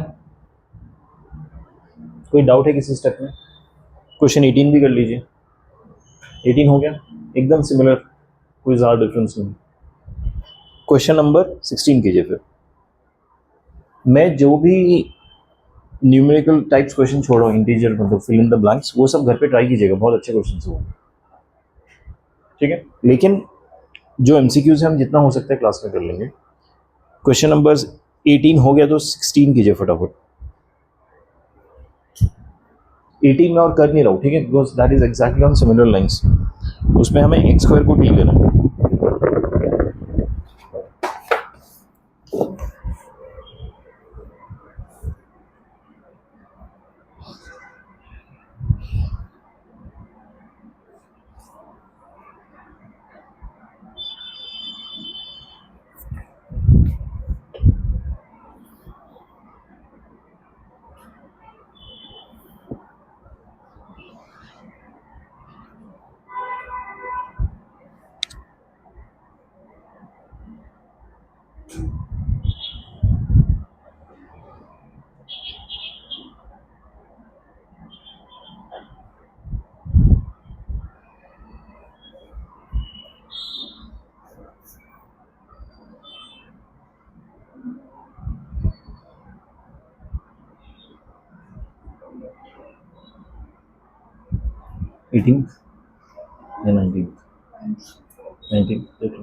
कोई डाउट है किसी स्टेप में? क्वेश्चन 18 भी कर लीजिए। 18 हो गया, एकदम सिमिलर, कोई ज़्यादा डिफरेंस नहीं। क्वेश्चन नंबर 16 कीजिए। फिर मैं जो भी न्यूमेरिकल टाइप्स क्वेश्चन छोड़ रहा हूँ, इंटीजर मतलब फिल इन द ब्लैंक्स, वो सब घर पे ट्राई कीजिएगा, बहुत अच्छे क्वेश्चन होंगे, ठीक है? लेकिन जो एमसीक्यूज है हम जितना हो सकता है क्लास में कर लेंगे। क्वेश्चन नंबर 18 हो गया तो 16 कीजिए फटाफट। 18 में और कर नहीं रहा हूँ, ठीक है, because that is exactly on similar lines. उसमें हमें एक्स स्क्वायर को टी लेना है। एटीन या 19? 19, देखो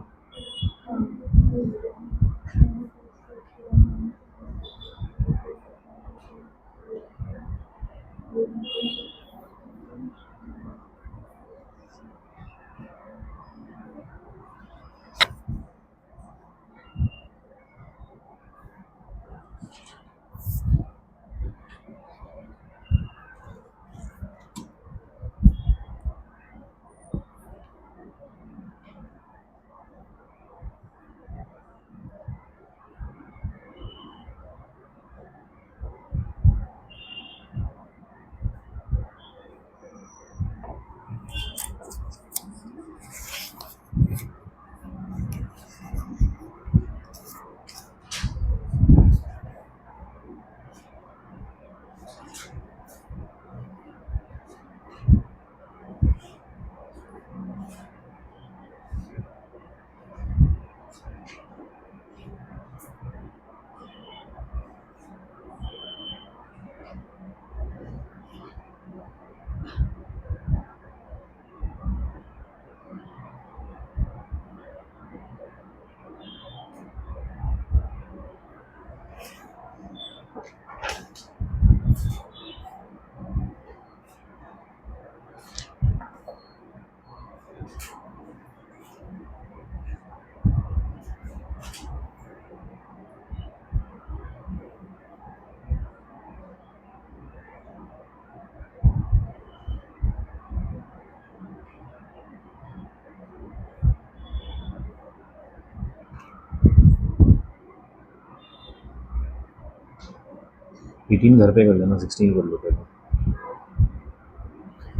18 घर पे कर लेना, 16 कर लो पहले।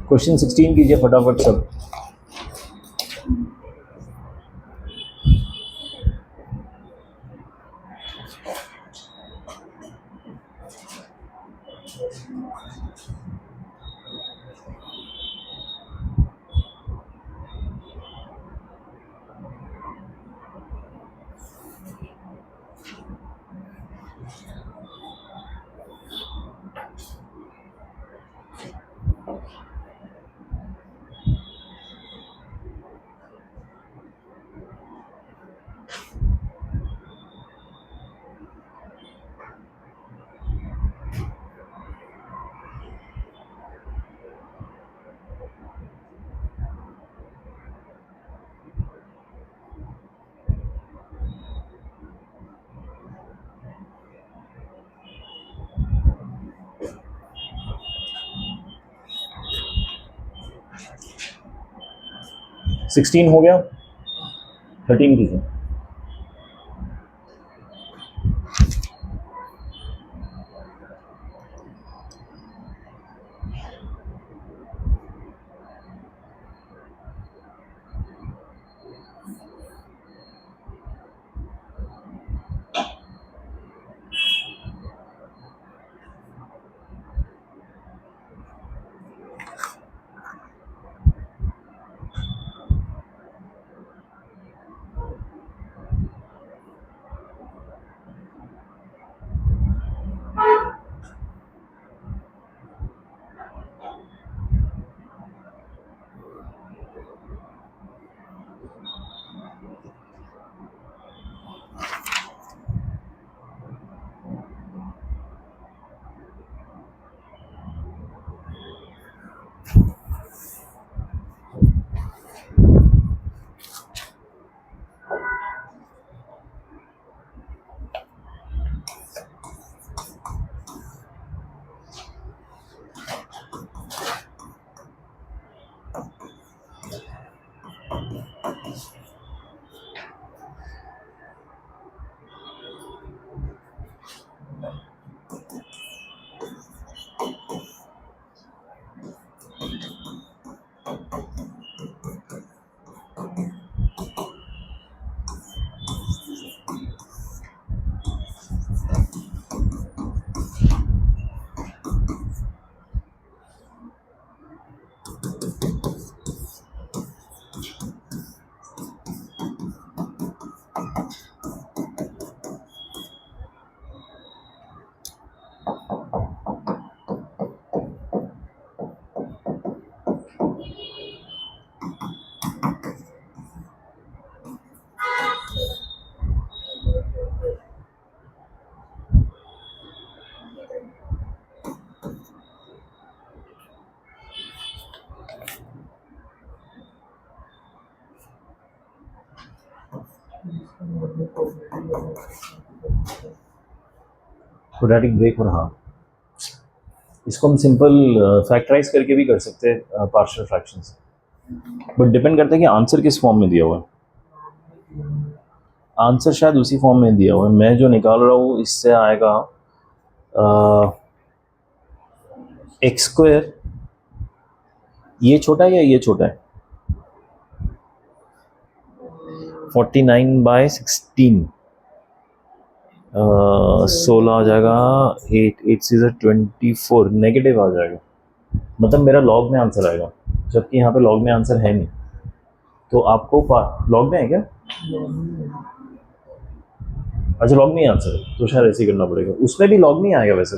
क्वेश्चन 16 कीजिए फटाफट सब। सिक्सटीन हो गया, 13 कीजिए। क्वाड्रेटिक ब्रेक और हाँ, इसको हम सिंपल फैक्टराइज करके भी कर सकते हैं पार्शियल फ्रैक्शन से, बट डिपेंड करता है कि आंसर किस फॉर्म में दिया हुआ है। आंसर शायद उसी फॉर्म में दिया हुआ है। मैं जो निकाल रहा हूँ इससे आएगा एक्स स्क्वायर, ये छोटा है या ये छोटा है, 49/16, 16 आ जाएगा, 8 से 24 नेगेटिव आ जाएगा, मतलब मेरा लॉग में आंसर आएगा, जबकि यहाँ पे लॉग में आंसर है नहीं। तो आपको लॉग में है क्या? अच्छा, लॉग में ही आंसर है, तो शायद ऐसे ही करना पड़ेगा। उसमें भी लॉग नहीं आएगा वैसे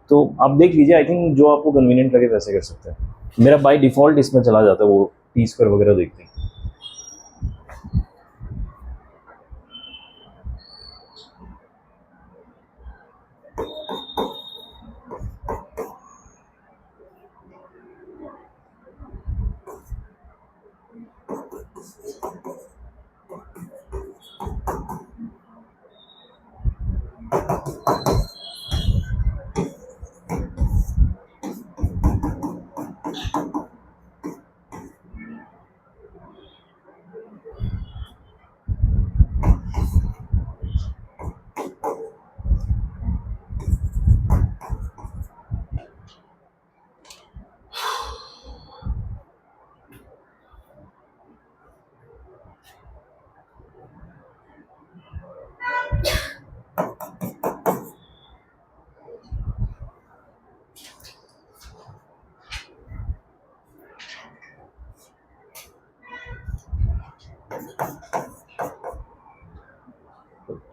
तो आप देख लीजिए। आई थिंक जो आपको कन्वीनियंट लगे वैसे कर सकते हैं। मेरा बाय डिफ़ॉल्ट इसमें चला जाता है, वो टी स्क्वायर वगैरह देखते हैं।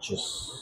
25।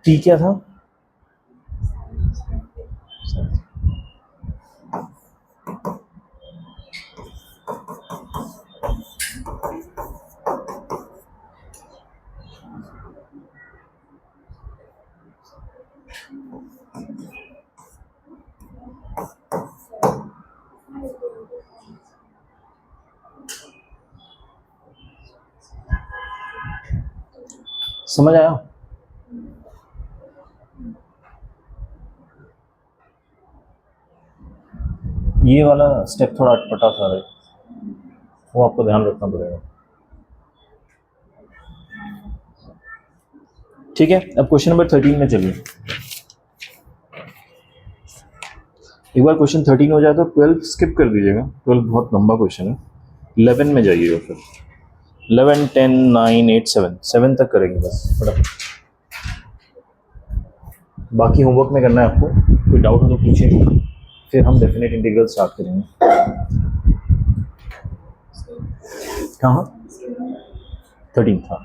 टी क्या था? समझ आया? ये वाला स्टेप थोड़ा अटपटा था, वो आपको ध्यान रखना पड़ेगा। ठीक है, अब क्वेश्चन नंबर 13 में चलिए। एक बार क्वेश्चन 13 हो जाए तो 12 स्किप कर दीजिएगा, 12 बहुत लंबा क्वेश्चन है। 11 में जाइएगा, फिर 11, 10, 9, 8, 7 तक करेंगे बस फटाफट। बाकी होमवर्क में करना है आपको, कोई डाउट हो तो पूछिए, फिर हम डेफिनेट इंटीग्रल स्टार्ट करेंगे। कहाँ? 13 था।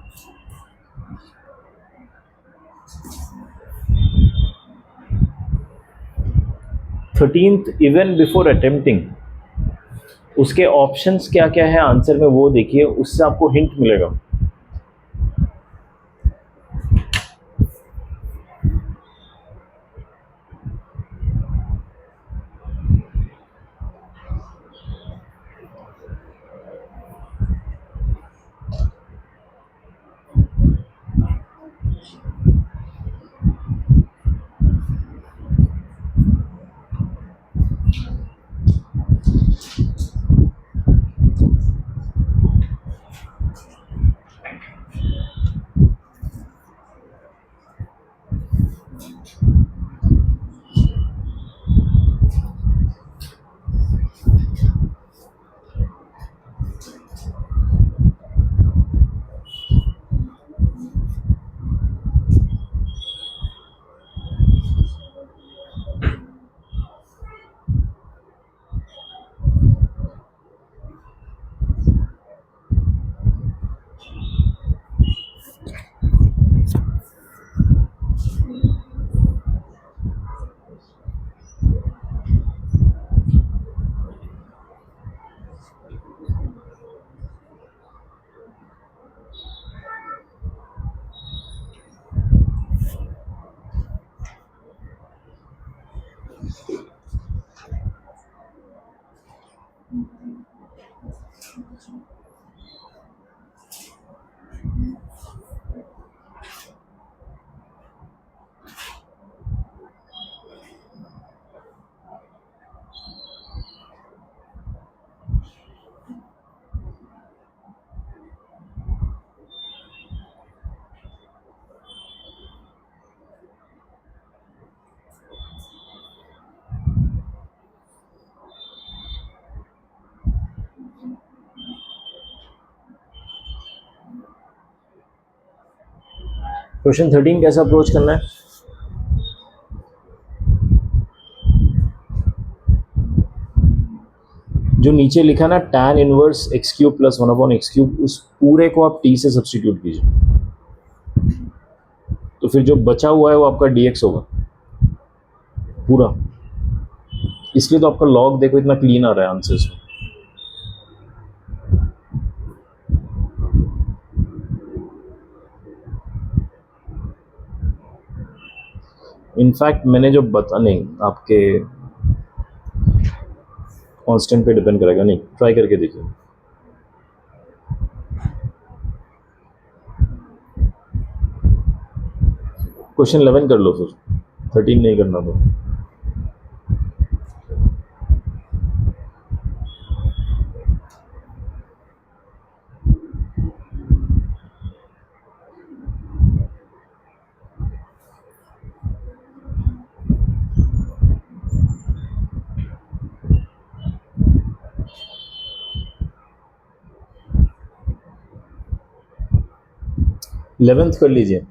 इवन बिफोर अटेम्प्टिंग, उसके ऑप्शंस क्या क्या है आंसर में वो देखिए, उससे आपको हिंट मिलेगा। क्वेश्चन 13 कैसे अप्रोच करना है? जो नीचे लिखा ना tan inverse x cube plus 1/x cube, उस पूरे को आप t से सब्सटीट्यूट कीजिए, तो फिर जो बचा हुआ है वो आपका dx होगा पूरा। इसलिए तो आपका लॉग देखो इतना क्लीन आ रहा है आंसर्स में। इनफैक्ट मैंने जो बता, नहीं आपके कांस्टेंट पे डिपेंड करेगा, नहीं ट्राई करके देखिए। क्वेश्चन 11 कर लो फिर, 13 नहीं करना तो। इलेवेंथ कर लीजिए।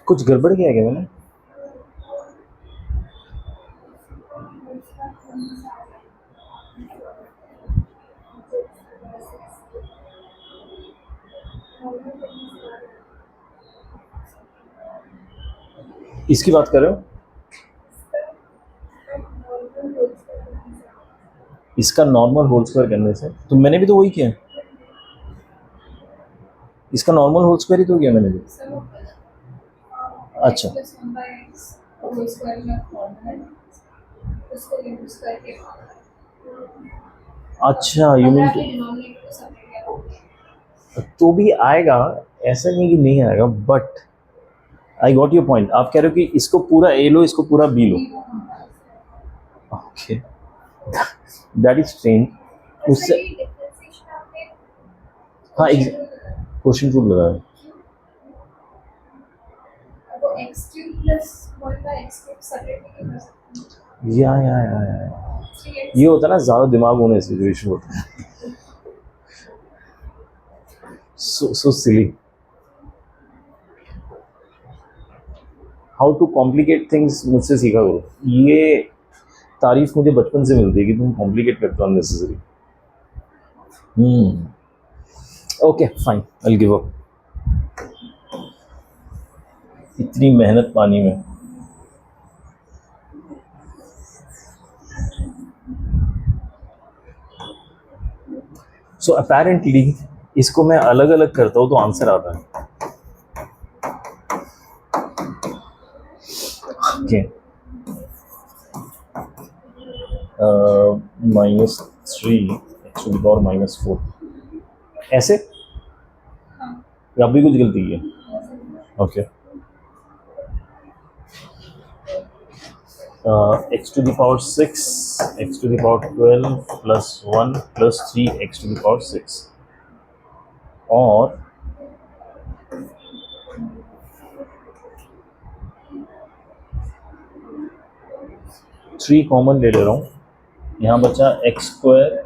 कुछ गड़बड़ किया क्या मैंने? इसकी बात कर रहे हो? इसका नॉर्मल होल स्क्वायर करने से तो मैंने भी तो वही किया। इसका नॉर्मल होल स्क्वायर ही तो किया मैंने भी। अच्छा अच्छा, यू मीन तो भी आएगा, ऐसा नहीं कि नहीं आएगा, but I got your point. आप कह रहे हो कि इसको पूरा ए लो, इसको पूरा बी लो। Okay, that is strange. उससे हाँ क्वेश्चन रूल लगा है। या ये होता है ना, ज़्यादा दिमाग होने से जो इशू होता है। so silly how to complicate things मुझसे सीखा करो। ये तारीफ मुझे बचपन से मिलती है कि तुम कॉम्प्लिकेट करते हो unnecessary. Okay fine, I will give up. इतनी मेहनत पानी में। सो अपेरेंटली इसको मैं अलग अलग करता हूँ तो आंसर आता है। ओके, -3 x -4 ऐसे या भी कुछ गलती है? Okay, x⁴ x⁴ plus 1 plus 3 x⁴ और थ्री कॉमन ले रहा हूँ, यहाँ बचा x²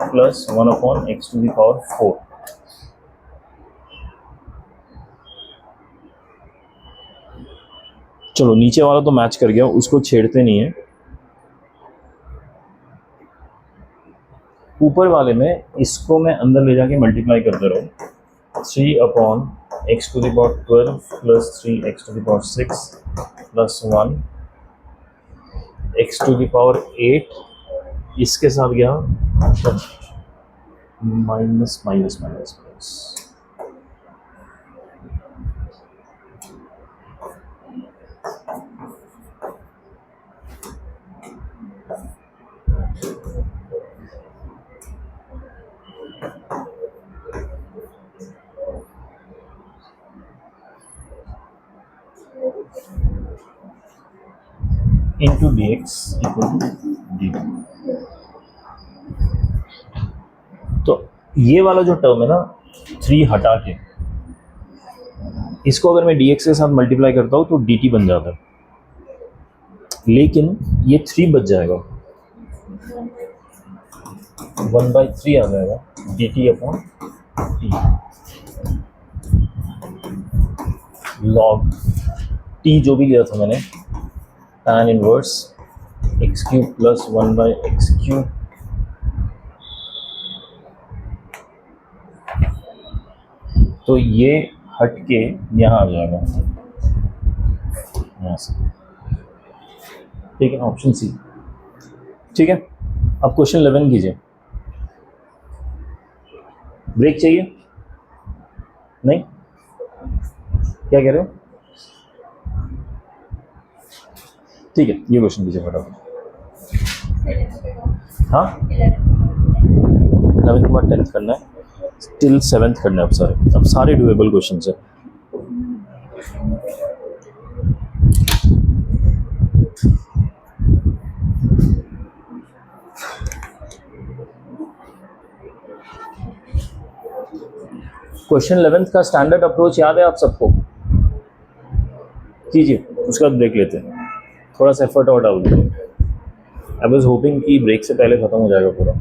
प्लस 1/x⁴। चलो नीचे वाला तो मैच कर गया, उसको छेड़ते नहीं है। ऊपर वाले में इसको मैं अंदर ले जाके मल्टीप्लाई करते रहूँ। 3/x⁴ plus 3x⁴ plus 1 x⁴, इसके साथ गया minus minus minus minus. into dx equal to dt। तो ये वाला जो टर्म है ना, 3 हटा के इसको अगर मैं dx के साथ मल्टीप्लाई करता हूँ तो dt बन जाता है, लेकिन ये 3 बच जाएगा, 1/3 आ जाएगा dt/t log t जो भी लिया था मैंने, tan inverse x³ plus 1/x³। तो ये हट के यहाँ आ जाएगा, यहाँ से। ठीक है, ऑप्शन सी। ठीक है, अब क्वेश्चन 11 कीजिए। ब्रेक चाहिए? नहीं, क्या कह रहे हो? ठीक है, ये क्वेश्चन कीजिए फटाफट। हाँ, 11 के बाद 10th करना है, टिल 7th करना है। अब सारे डुएबल क्वेश्चन है। क्वेश्चन 11th का स्टैंडर्ड अप्रोच याद है आप सबको? कीजिए, उसके बाद ब्रेक लेते हैं। थोड़ा सा एफर्ट और डाल दीजिए। आई वाज होपिंग कि ब्रेक से पहले ख़त्म हो जाएगा पूरा।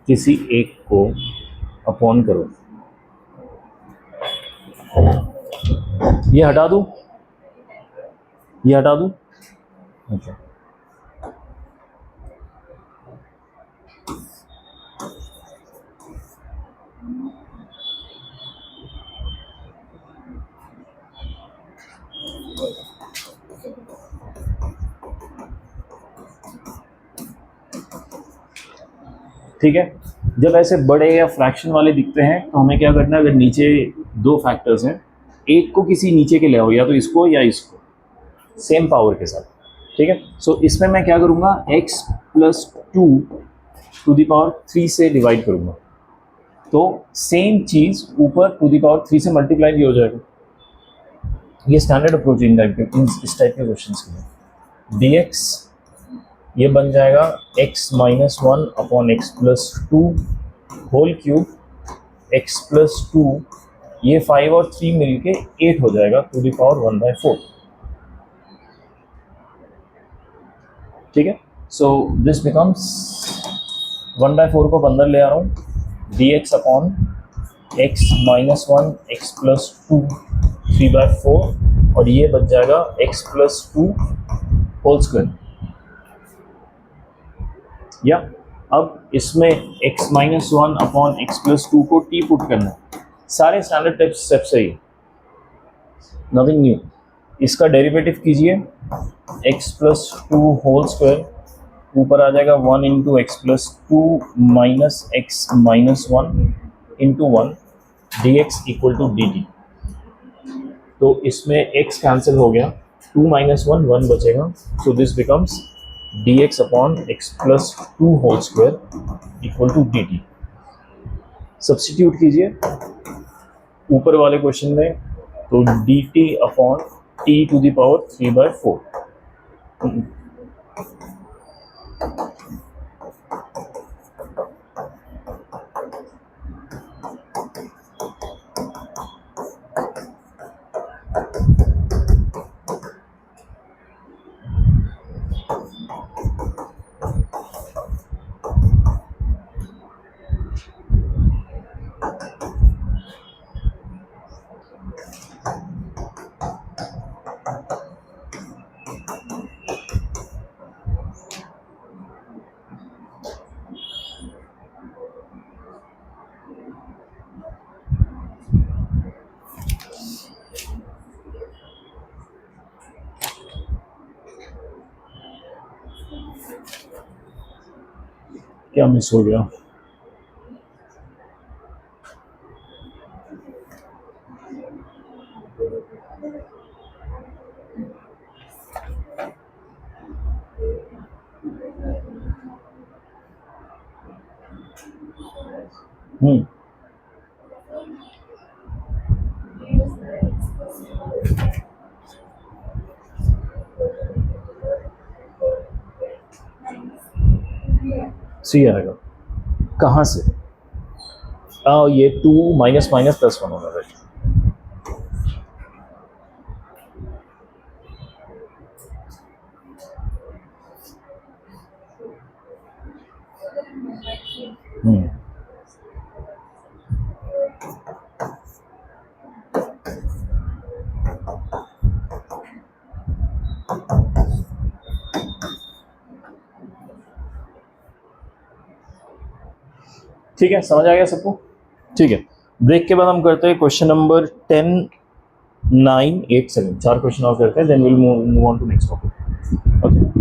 किसी एक को अपॉन करो, ये हटा दूं, ये हटा दूं, अच्छा ठीक है। जब ऐसे बड़े या फ्रैक्शन वाले दिखते हैं तो हमें क्या करना है, अगर नीचे दो फैक्टर्स हैं, एक को किसी नीचे के ले आओ, या तो इसको या इसको, सेम पावर के साथ, ठीक है। सो इसमें मैं क्या करूँगा, x plus 2 to the power 3 से डिवाइड करूँगा, तो सेम चीज़ ऊपर टू द पावर 3 से मल्टीप्लाई भी हो जाएगा। ये स्टैंडर्ड अप्रोच इन इस टाइप के क्वेश्चन के लिए। dx ये बन जाएगा x minus 1 upon x plus 2 whole cube, x plus 2, ये 5 और 3 मिलके 8 हो जाएगा टू द पावर 1/4, ठीक है। सो दिस बिकम्स 1/4 को अंदर ले आ रहा हूँ, dx upon x minus 1 x plus 2 3/4, और ये बच जाएगा x प्लस 2 होल स्क्वायर, या अब इसमें x minus 1 upon x plus 2 को t पुट करना है, सारे स्टैंडर्ड टाइप स्टेप से ही, नथिंग न्यू। इसका डेरिवेटिव कीजिए, x प्लस 2 होल स्क्वायर, ऊपर आ जाएगा 1 into x plus 2 minus x minus 1 into 1 d x equal to d t. तो इसमें x कैंसिल हो गया, 2 माइनस 1 1 बचेगा, so this becomes dx upon x plus 2 whole square equal to d t. Substitute कीजिए ऊपर वाले क्वेश्चन में, तो d t upon t to the power 3/4। क्या मिस हो गया? सी आएगा कहाँ से? ये 2 माइनस माइनस प्लस 1 होगा, राइट। ठीक है, समझ आ गया सबको? ठीक है, ब्रेक के बाद हम करते हैं क्वेश्चन नंबर 10, 9, 8, 7, 4 क्वेश्चन और करते हैं, then will move on to next topic. Okay.